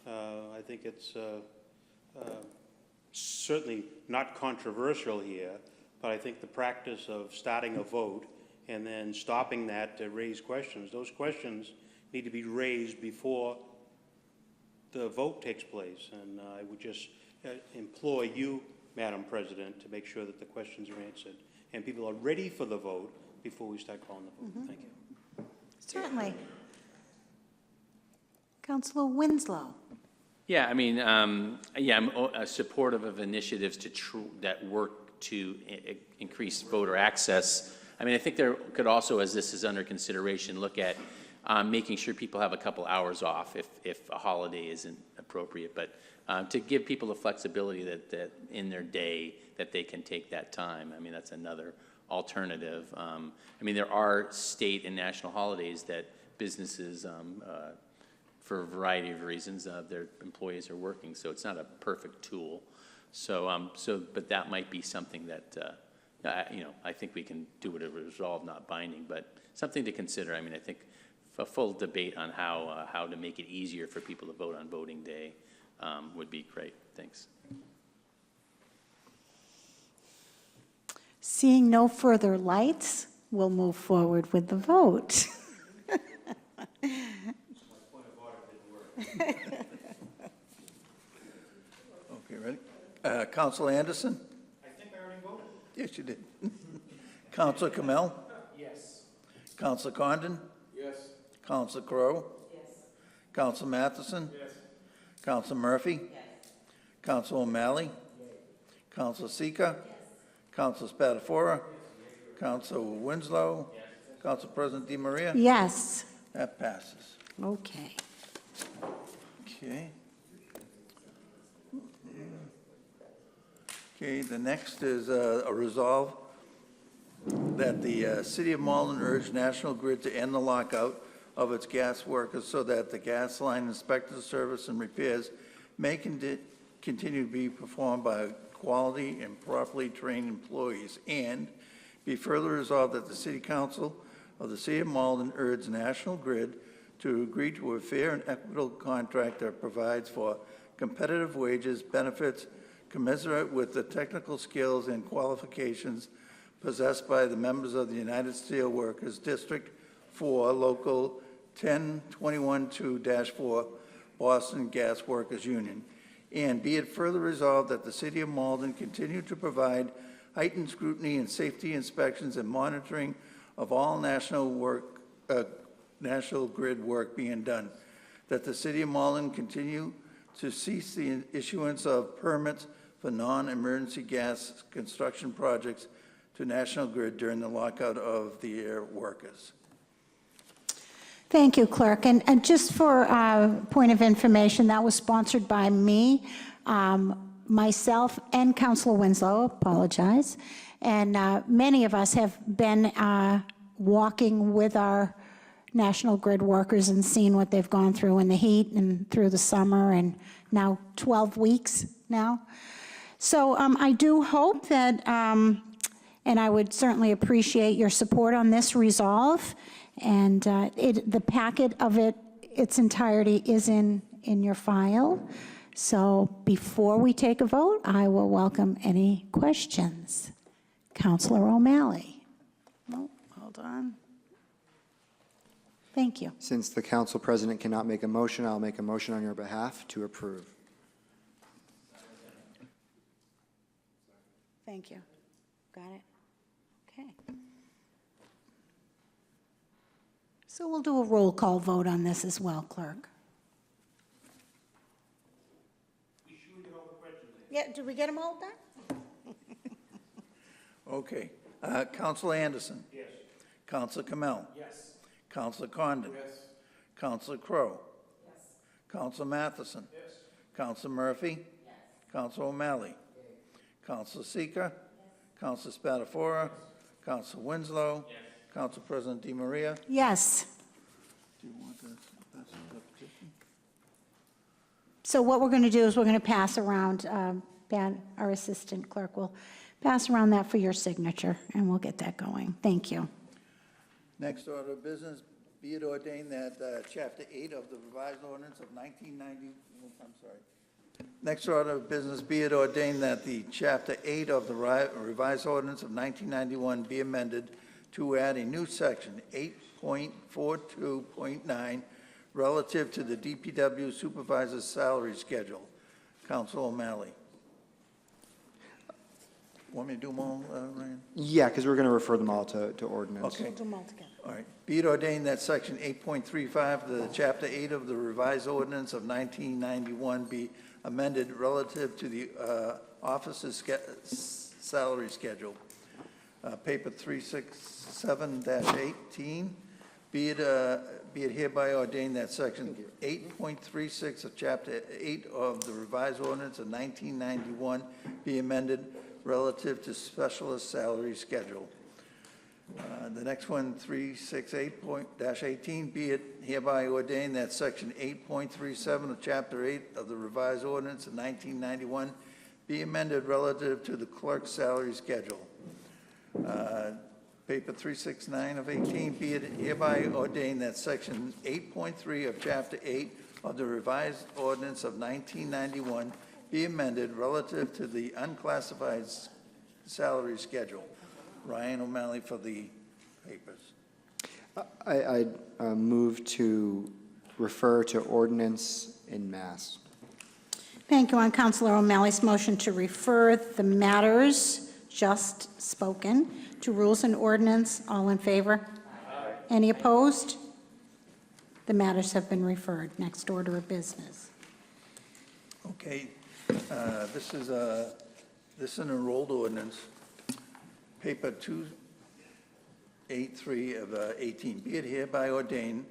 I think it's certainly not controversial here, but I think the practice of starting a vote and then stopping that to raise questions, those questions need to be raised before the vote takes place. And I would just implore you, Madam President, to make sure that the questions are answered and people are ready for the vote before we start calling the vote. Thank you. Certainly. Councilor Winslow? Yeah, I mean, yeah, I'm supportive of initiatives that work to increase voter access. I mean, I think there could also, as this is under consideration, look at making sure people have a couple hours off if a holiday isn't appropriate, but to give people the flexibility that in their day that they can take that time. I mean, that's another alternative. I mean, there are state and national holidays that businesses, for a variety of reasons, their employees are working, so it's not a perfect tool. So, but that might be something that, you know, I think we can do it as a resolve, not binding, but something to consider. I mean, I think a full debate on how to make it easier for people to vote on voting day would be great. Thanks. Seeing no further lights, we'll move forward with the vote. Okay, ready? Councilor Anderson? I think I already voted. Yes, you did. Councilor Kamel? Yes. Councilor Condon? Yes. Councilor Crowe? Yes. Councilor Matheson? Yes. Councilor Murphy? Yes. Councilor O'Malley? Yes. Councilor Seeker? Yes. Councilor Spatafora? Yes. Councilor Winslow? Yes. Council President DiMaria? Yes. That passes. Okay. Okay. Okay, the next is a resolve that the City of Malden urge National Grid to end the lockout of its gas workers so that the gas line inspector service and repairs may continue to be performed by quality and properly trained employees. And be further resolved that the City Council of the City of Malden urges National Grid to agree to a fair and equitable contract that provides for competitive wages, benefits commensurate with the technical skills and qualifications possessed by the members of the United Steelworkers District 4, Local 10212-4, Boston Gas Workers Union. And be it further resolved that the City of Malden continue to provide heightened scrutiny and safety inspections and monitoring of all National Grid work being done. That the City of Malden continue to cease the issuance of permits for non-emergency gas construction projects to National Grid during the lockout of the air workers. Thank you, Clerk. And just for point of information, that was sponsored by me, myself, and Councilor Winslow, apologize. And many of us have been walking with our National Grid workers and seen what they've gone through in the heat and through the summer, and now 12 weeks now. So I do hope that, and I would certainly appreciate your support on this resolve. And the packet of its entirety is in your file. So before we take a vote, I will welcome any questions. Councilor O'Malley. Oh, hold on. Thank you. Since the council president cannot make a motion, I'll make a motion on your behalf to approve. Thank you. Got it? Okay. So we'll do a roll call vote on this as well, Clerk. Yeah, did we get them all done? Okay. Councilor Anderson? Yes. Councilor Kamel? Yes. Councilor Condon? Yes. Councilor Crowe? Yes. Councilor Matheson? Yes. Councilor Murphy? Yes. Councilor O'Malley? Yes. Councilor Seeker? Yes. Councilor Spatafora? Yes. Councilor Winslow? Yes. Council President Di Maria? Yes. Do you want to pass the petition? So what we're going to do is we're going to pass around, our assistant clerk will pass around that for your signature, and we'll get that going. Thank you. Next order of business, be it ordained that Chapter 8 of the revised ordinance of 1990, I'm sorry. Next order of business, be it ordained that the Chapter 8 of the revised ordinance of 1991 be amended to add a new section, 8.42.9, relative to the DPW supervisor's salary schedule. Councilor O'Malley. Want me to do them all, Ryan? Yeah, because we're going to refer them all to ordinance. Okay. We'll do them all together. All right. Be it ordained that Section 8.35 of the Chapter 8 of the revised ordinance of 1991 be amended relative to the officer's salary schedule. Paper 367-18. Be it hereby ordained that Section 8.36 of Chapter 8 of the revised ordinance of 1991 be amended relative to specialist salary schedule. The next one, 368-18, be it hereby ordained that Section 8.37 of Chapter 8 of the revised ordinance of 1991 be amended relative to the clerk's salary schedule. Paper 369 of 18, be it hereby ordained that Section 8.3 of Chapter 8 of the revised ordinance of 1991 be amended relative to the unclassified salary schedule. Ryan O'Malley for the papers. I move to refer to ordinance in mass. Thank you. On Councilor O'Malley's motion to refer the matters just spoken to rules and ordinance, all in favor? Aye. Any opposed? The matters have been referred. Next order of business. Okay, this is an enrolled ordinance, paper 283 of 18. Be it hereby ordained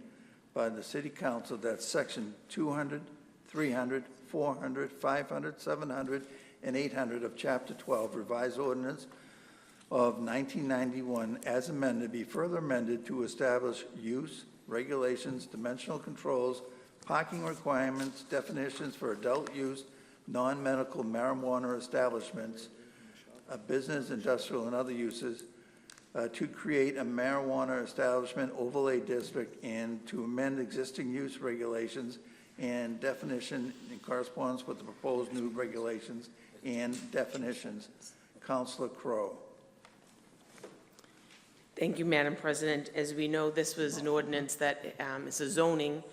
by the City Council that Section 200, 300, 400, 500, 700, and 800 of Chapter 12 revised ordinance of 1991 as amended be further amended to establish use, regulations, dimensional controls, parking requirements, definitions for adult use, non-medical marijuana establishments, business, industrial, and other uses, to create a marijuana establishment overlay district and to amend existing use regulations and definition in correspondence with the proposed new regulations and definitions. Councilor Crowe. Thank you, Madam President. As we know, this was an ordinance that is a zoning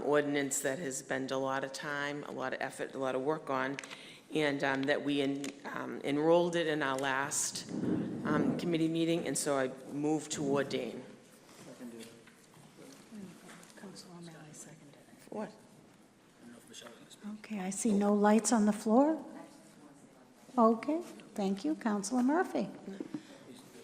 ordinance that has spent a lot of time, a lot of effort, a lot of work on, and that we enrolled it in our last committee meeting, and so I move to ordain. What? Okay, I see no lights on the floor. Okay, thank you. Councilor Murphy.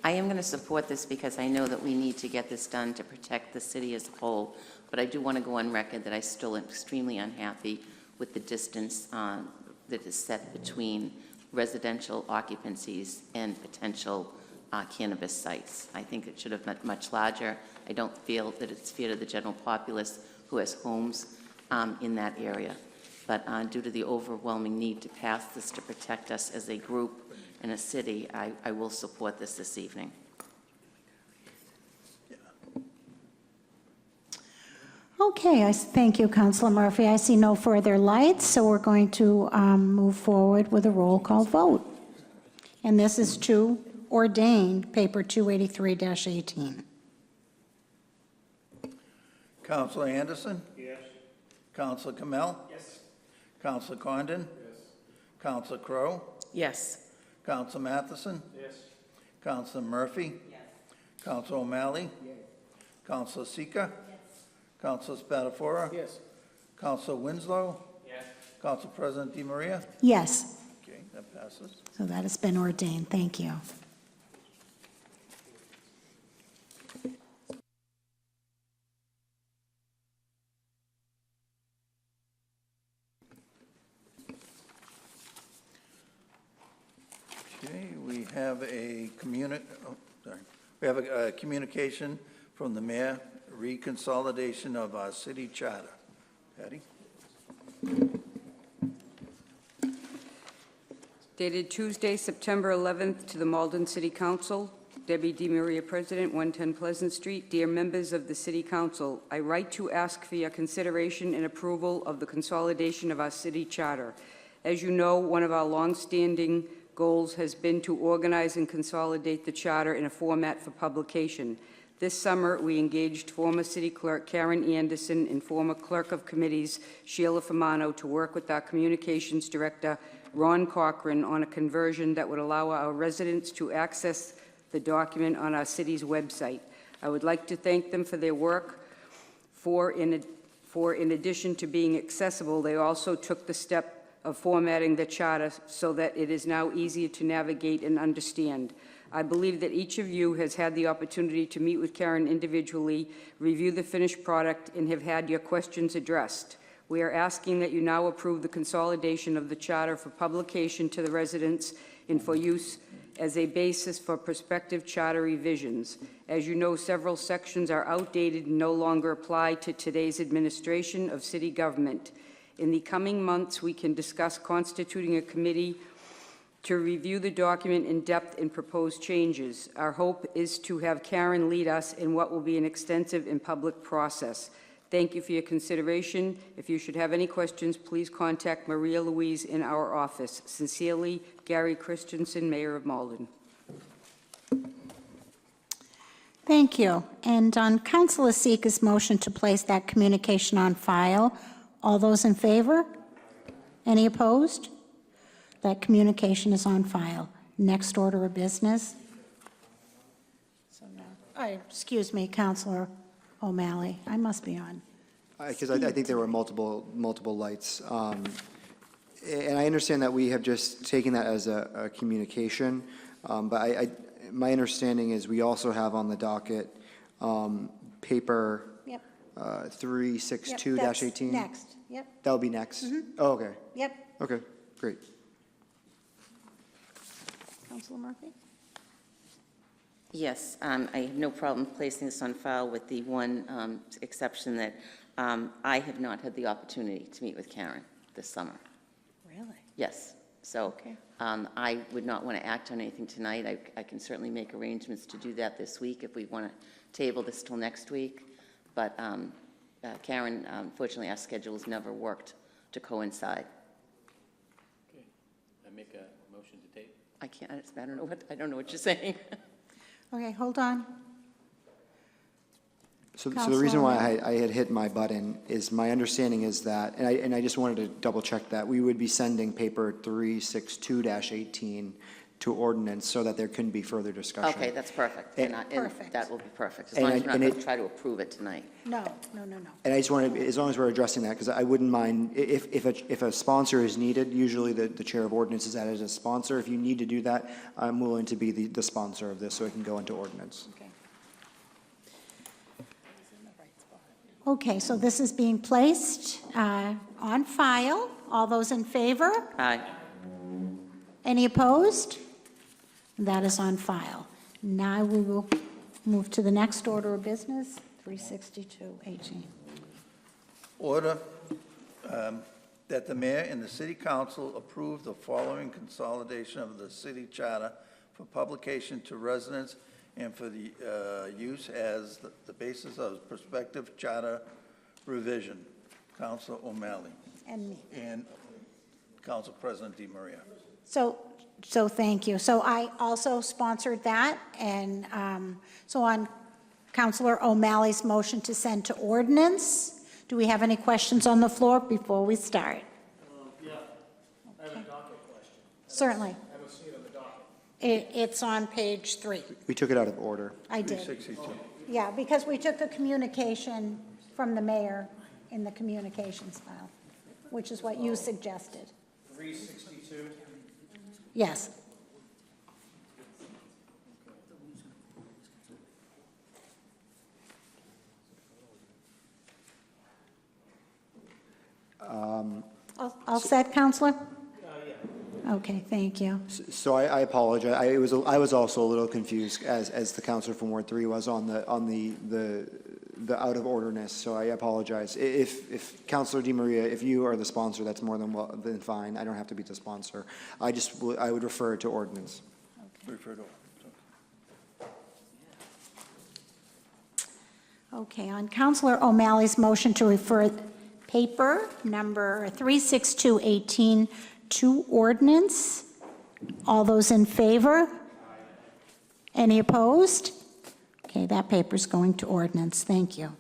I am going to support this because I know that we need to get this done to protect the city as a whole, but I do want to go on record that I still am extremely unhappy with the distance that is set between residential occupancies and potential cannabis sites. I think it should have been much larger. I don't feel that it's fair to the general populace who has homes in that area. But due to the overwhelming need to pass this to protect us as a group and a city, I will support this evening. Okay, thank you, Councilor Murphy. I see no further lights, so we're going to move forward with a roll call vote. And this is to ordain paper 283-18. Councilor Anderson? Yes. Councilor Kamel? Yes. Councilor Condon? Yes. Councilor Crowe? Yes. Councilor Matheson? Yes. Councilor Murphy? Yes. Councilor O'Malley? Yes. Councilor Seeker? Yes. Councilor Spatafora? Yes. Councilor Winslow? Yes. Council President DiMaria? Yes, Okay, that passes. so that has been ordained. Thank you. Okay, we have a communication from the mayor, reconsolidation of our city charter. Patty? Dated Tuesday, September 11th, to the Malden City Council. Debbie DiMaria, President, 110 Pleasant Street. Dear members of the City Council, I write to ask for your consideration and approval of the consolidation of our city charter. As you know, one of our longstanding goals has been to organize and consolidate the charter in a format for publication. This summer, we engaged former City Clerk Karen Anderson and former Clerk of Committees Sheila Famano to work with our Communications Director Ron Cochran on a conversion that would allow our residents to access the document on our city's website. I would like to thank them for their work. In addition to being accessible, they also took the step of formatting the charter so that it is now easier to navigate and understand. I believe that each of you has had the opportunity to meet with Karen individually, review the finished product, and have had your questions addressed. We are asking that you now approve the consolidation of the charter for publication to the residents and for use as a basis for prospective charter revisions. As you know, several sections are outdated and no longer apply to today's administration of city government. In the coming months, we can discuss constituting a committee to review the document in depth and propose changes. Our hope is to have Karen lead us in what will be an extensive and public process. Thank you for your consideration. If you should have any questions, please contact Maria Louise in our office. Sincerely, Gary Christensen, Mayor of Malden. Thank you. And on Councilor Seeker's motion to place that communication on file, all those in favor? Any opposed? That communication is on file. Next order of business. So now, excuse me, Councilor O'Malley, I must be on. Because I think there were multiple lights. And I understand that we have just taken that as a communication, but my understanding is we also have on the docket paper 362-18. Next, yep. That will be next? Oh, okay. Yep. Okay, great. Councilor Murphy? Yes, I have no problem placing this on file with the one exception that I have not had the opportunity to meet with Karen this summer. Really? Yes. So I would not want to act on anything tonight. I can certainly make arrangements to do that this week if we want to table this till next week. But Karen, unfortunately, our schedules never worked to coincide. Okay. I make a motion to table. I can't, I don't know what you're saying. Okay, hold on. So the reason why I had hit my button is my understanding is that, and I just wanted to double check that, we would be sending paper 362-18 to ordinance so that there couldn't be further discussion. Okay, that's perfect. And- And that will be perfect, as long as we're not going to try to approve it tonight. No. And I just wanted, as long as we're addressing that, because I wouldn't mind, if a sponsor is needed, usually the chair of ordinance is added as a sponsor. If you need to do that, I'm willing to be the sponsor of this so it can go into ordinance. Okay, so this is being placed on file. All those in favor? Aye. Any opposed? That is on file. Now we will move to the next order of business, 362-18. Order that the mayor and the city council approve the following consolidation of the city charter for publication to residents and for the use as the basis of prospective charter revision. Councilor O'Malley. And me. And Council President DiMaria. So thank you. So I also sponsored that, and so on Councilor O'Malley's motion to send to ordinance, do we have any questions on the floor before we start? Yeah, I have a docket question. Certainly. I don't see it on the docket. It's on page 3. We took it out of order. I did. 362. Yeah, because we took a communication from the mayor in the communications file, which is what you suggested. 362. Yes. All set, Counselor? Okay, thank you. So I apologize. I was also a little confused as the counselor from Ward 3 was on the out of orderness. So I apologize. If Councilor DiMaria, if you are the sponsor, that's more than fine. I don't have to be the sponsor. I would refer it to ordinance. Refer to. Okay, on Councilor O'Malley's motion to refer paper number 36218 to ordinance, all those in favor? Any opposed? Okay, that paper's going to ordinance. Thank you.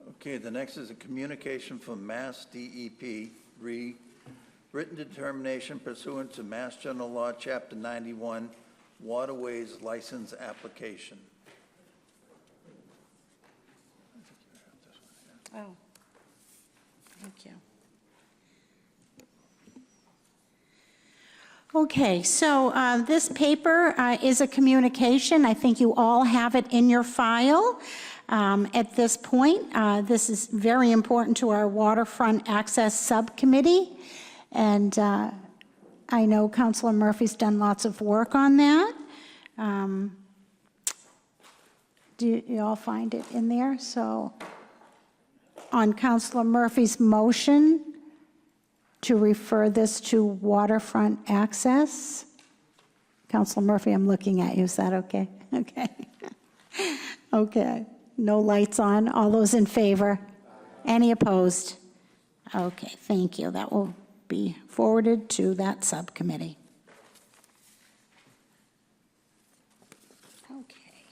Okay, the next is a communication from Mass DEP, written determination pursuant to Mass General Law, Chapter 91, Waterways License Application. Oh, thank you. Okay, so this paper is a communication. I think you all have it in your file at this point. This is very important to our Waterfront Access Subcommittee, and I know Councilor Murphy's done lots of work on that. Do you all find it in there? So on Councilor Murphy's motion to refer this to Waterfront Access. Councilor Murphy, I'm looking at you. Is that okay? Okay. Okay. No lights on. All those in favor? Any opposed? Okay, thank you. That will be forwarded to that subcommittee. Okay.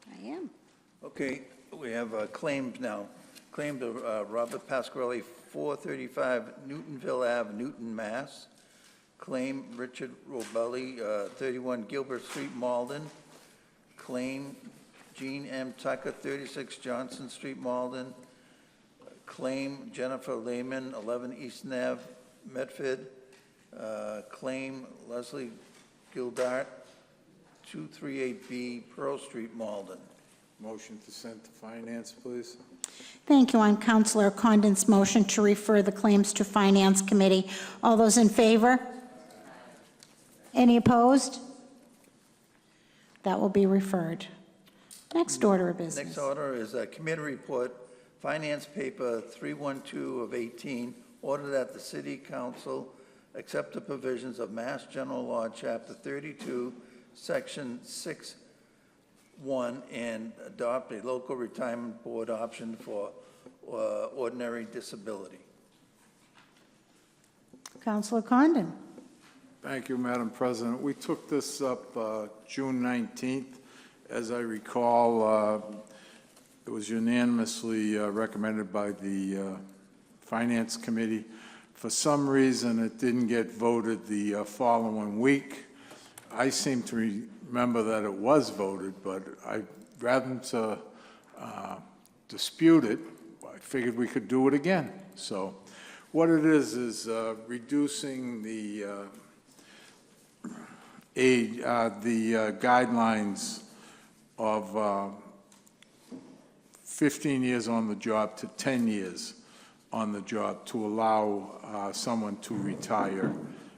I am. Okay, we have claims now. Claim to Robert Pasquarelli, 435 Newtonville Ave, Newton, Mass. Claim Richard Robelli, 31 Gilbert Street, Malden. Claim Jean M. Tucker, 36 Johnson Street, Malden. Claim Jennifer Lehman, 11 Easton Ave, Medford. Claim Leslie Gildart, 238B Pearl Street, Malden. Motion to send to finance, please. Thank you. On Councilor Condon's motion to refer the claims to Finance Committee. All those in favor? Any opposed? That will be referred. Next order of business. Next order is a committee report, Finance Paper 312 of 18, order that the City Council accept the provisions of Mass General Law, Chapter 32, Section 6(1), and adopt a local retirement board option for ordinary disability. Councilor Condon. Thank you, Madam President. We took this up June 19th. As I recall, it was unanimously recommended by the Finance Committee. For some reason, it didn't get voted the following week. I seem to remember that it was voted, but rather than to dispute it, I figured we could do it again. So what it is reducing the age, the guidelines of 15 years on the job to 10 years on the job to allow someone to retire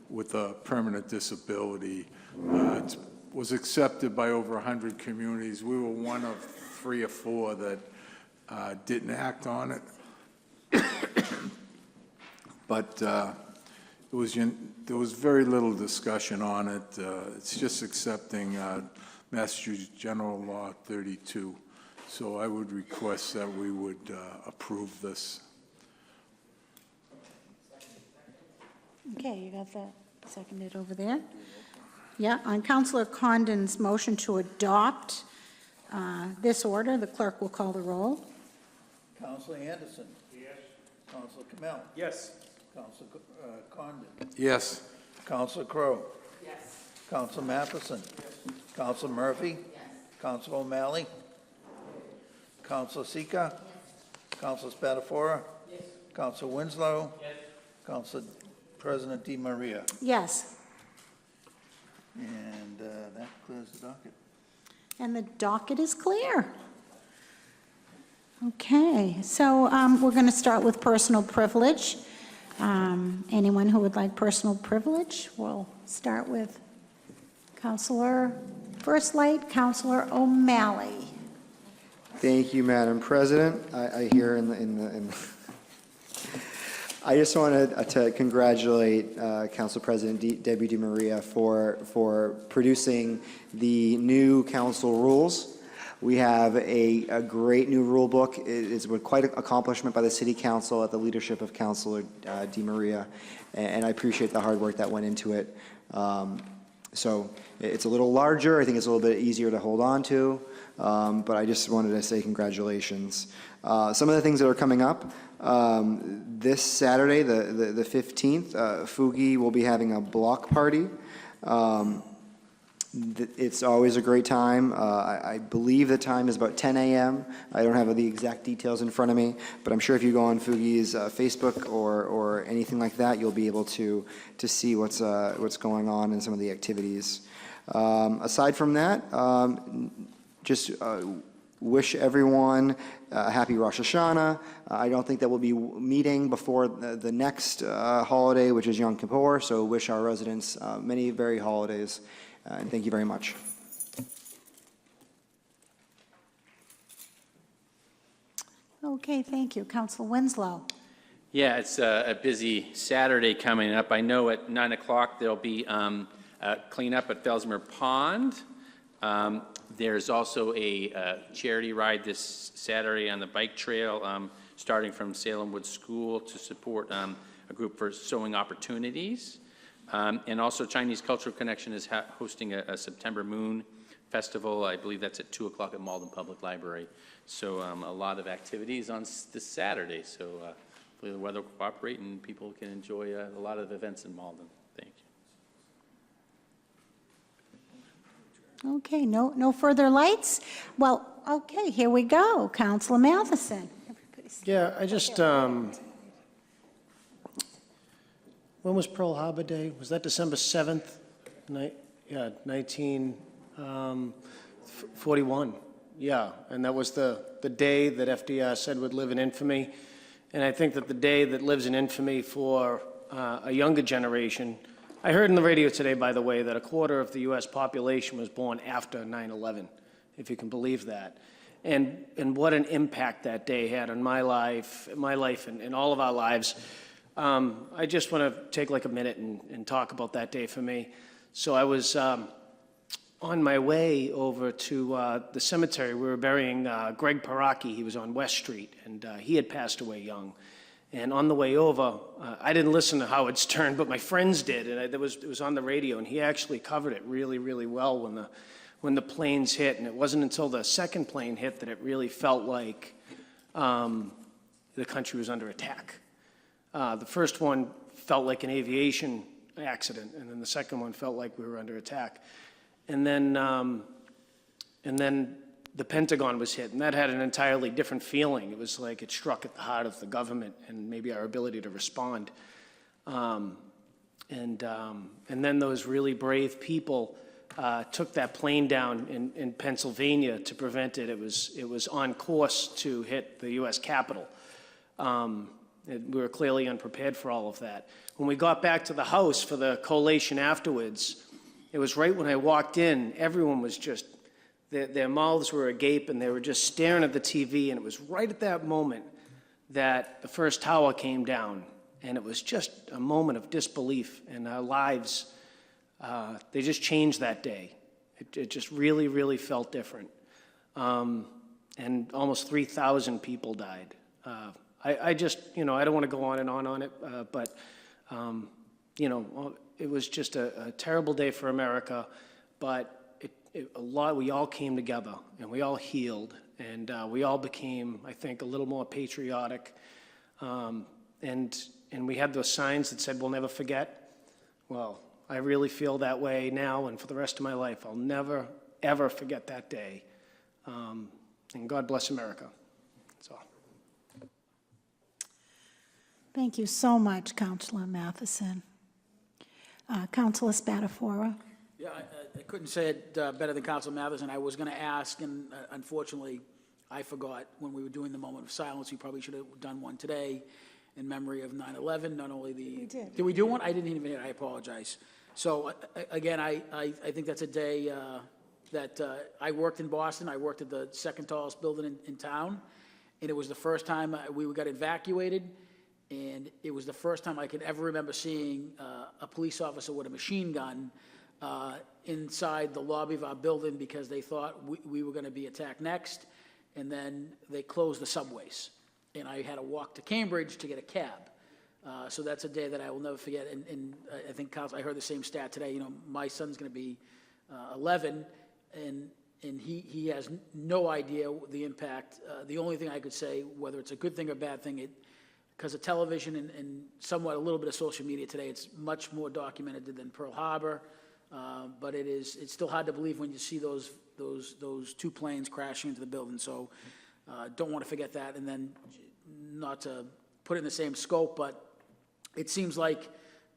with a permanent disability. It was accepted by over 100 communities. We were one of 3 or 4 that didn't act on it. But there was very little discussion on it. It's just accepting Massachusetts General Law 32. So I would request that we would approve this. Okay, you got that seconded over there? Yeah, on Councilor Condon's motion to adopt this order, the clerk will call the roll. Councilor Anderson? Yes. Councilor Kamel? Yes. Councilor Condon? Yes. Councilor Crowe? Yes. Councilor Matheson? Yes. Councilor Murphy? Yes. Councilor O'Malley? Councilor Sika? Yes. Councilor Spatafora? Yes. Councilor Winslow? Yes. Councilor President Di Maria? Yes. And that clears the docket. And the docket is clear. Okay, so we're going to start with personal privilege. Anyone who would like personal privilege? We'll start with Councilor, First Light, Councilor O'Malley. Thank you, Madam President. I hear in the I just wanted to congratulate Council President Debbie Di Maria for producing the new council rules. We have a great new rule book. It's quite an accomplishment by the City Council at the leadership of Councilor Di Maria, and I appreciate the hard work that went into it. So it's a little larger. I think it's a little bit easier to hold on to, but I just wanted to say congratulations. Some of the things that are coming up. This Saturday, the 15th, Fugi will be having a block party. It's always a great time. I believe the time is about 10 a.m. I don't have the exact details in front of me, but I'm sure if you go on Fugi's Facebook or anything like that, you'll be able to see what's going on and some of the activities. Aside from that, just wish everyone a happy Rosh Hashanah. I don't think that we'll be meeting before the next holiday, which is Yom Kippur, so wish our residents many very holidays, and thank you very much. Okay, thank you. Councilor Winslow. Yeah, it's a busy Saturday coming up. I know at 9 o'clock there'll be cleanup at Fellsmere Pond. There's also a charity ride this Saturday on the bike trail, starting from Salem Wood School to support a group for sewing opportunities. And also Chinese Cultural Connection is hosting a September Moon Festival. I believe that's at 2 o'clock at Malden Public Library. So a lot of activities on this Saturday. So hopefully the weather will cooperate and people can enjoy a lot of events in Malden. Thank you. Okay, no further lights? Well, okay, here we go. Councilor Matheson. Yeah, I just, when was Pearl Harbor Day? Was that December 7th? Yeah, 1941. Yeah, and that was the day that FDR said would live in infamy. And I think that the day that lives in infamy for a younger generation, I heard in the radio today, by the way, that a quarter of the U.S. population was born after 9/11, if you can believe that. And what an impact that day had on my life and all of our lives. I just want to take like a minute and talk about that day for me. So I was on my way over to the cemetery. We were burying Greg Paraki. He was on West Street, and he had passed away young. And on the way over, I didn't listen to Howard Stern, but my friends did, and it was on the radio, and he actually covered it really, really well when the planes hit. And it wasn't until the second plane hit that it really felt like the country was under attack. The first one felt like an aviation accident, and then the second one felt like we were under attack. And then the Pentagon was hit, and that had an entirely different feeling. It was like it struck at the heart of the government and maybe our ability to respond. And then those really brave people took that plane down in Pennsylvania to prevent it. It was on course to hit the U.S. Capitol. We were clearly unprepared for all of that. When we got back to the house for the collation afterwards, it was right when I walked in, everyone was just, their mouths were agape and they were just staring at the TV, and it was right at that moment that the first tower came down, and it was just a moment of disbelief, and our lives, they just changed that day. It just really, really felt different. And almost 3,000 people died. I just, I don't want to go on it, but, it was just a terrible day for America, but we all came together, and we all healed, and we all became, I think, a little more patriotic, and we had those signs that said, "We'll never forget." Well, I really feel that way now, and for the rest of my life, I'll never, ever forget that day, and God bless America. That's all. Thank you so much, Councilor Matheson. Councilor Spatafora. Yeah, I couldn't say it better than Councilor Matheson. I was going to ask, and unfortunately, I forgot when we were doing the moment of silence. We probably should have done one today in memory of 9/11. Not only the... We did. Did we do one? I didn't even hear it. I apologize. So, again, I think that's a day that I worked in Boston. I worked at the second tallest building in town, and it was the first time we got evacuated. And it was the first time I could ever remember seeing a police officer with a machine gun inside the lobby of our building, because they thought we were going to be attacked next. And then they closed the subways. And I had to walk to Cambridge to get a cab. So that's a day that I will never forget. And I think I heard the same stat today. My son's going to be 11, and he has no idea the impact. The only thing I could say, whether it's a good thing or bad thing, because of television and somewhat a little bit of social media today, it's much more documented than Pearl Harbor. But it's still hard to believe when you see those two planes crashing into the building. So don't want to forget that. And then, not to put it in the same scope, but it seems like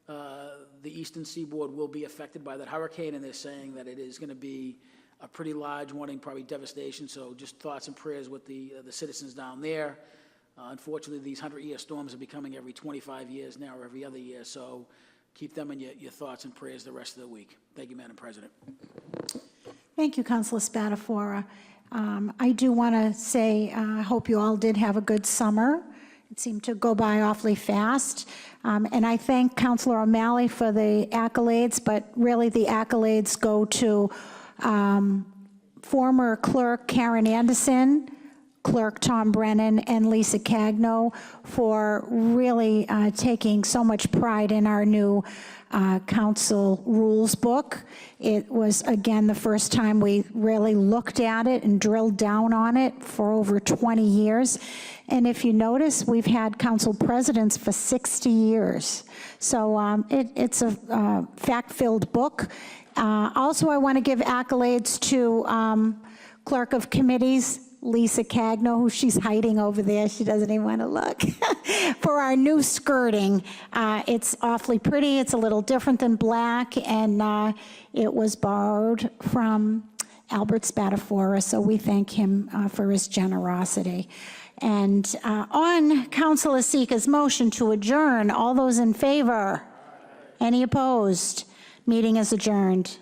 the Eastern Seaboard will be affected by that hurricane, and they're saying that it is going to be a pretty large one and probably devastation. So just thoughts and prayers with the citizens down there. Unfortunately, these 100-year storms are becoming every 25 years now, or every other year. So keep them in your thoughts and prayers the rest of the week. Thank you, Madam President. Thank you, Councilor Spatafora. I do want to say I hope you all did have a good summer. It seemed to go by awfully fast. And I thank Councilor O'Malley for the accolades, but really the accolades go to former Clerk Karen Anderson, Clerk Tom Brennan, and Lisa Cagno for really taking so much pride in our new council rules book. It was, again, the first time we really looked at it and drilled down on it for over 20 years. And if you notice, we've had council presidents for 60 years. So it's a fact-filled book. Also, I want to give accolades to Clerk of Committees, Lisa Cagno, who she's hiding over there. She doesn't even want to look. For our new skirting. It's awfully pretty. It's a little different than black, and it was borrowed from Albert Spatafora, so we thank him for his generosity. And on Councilor Sika's motion to adjourn, all those in favor? Any opposed? Meeting is adjourned.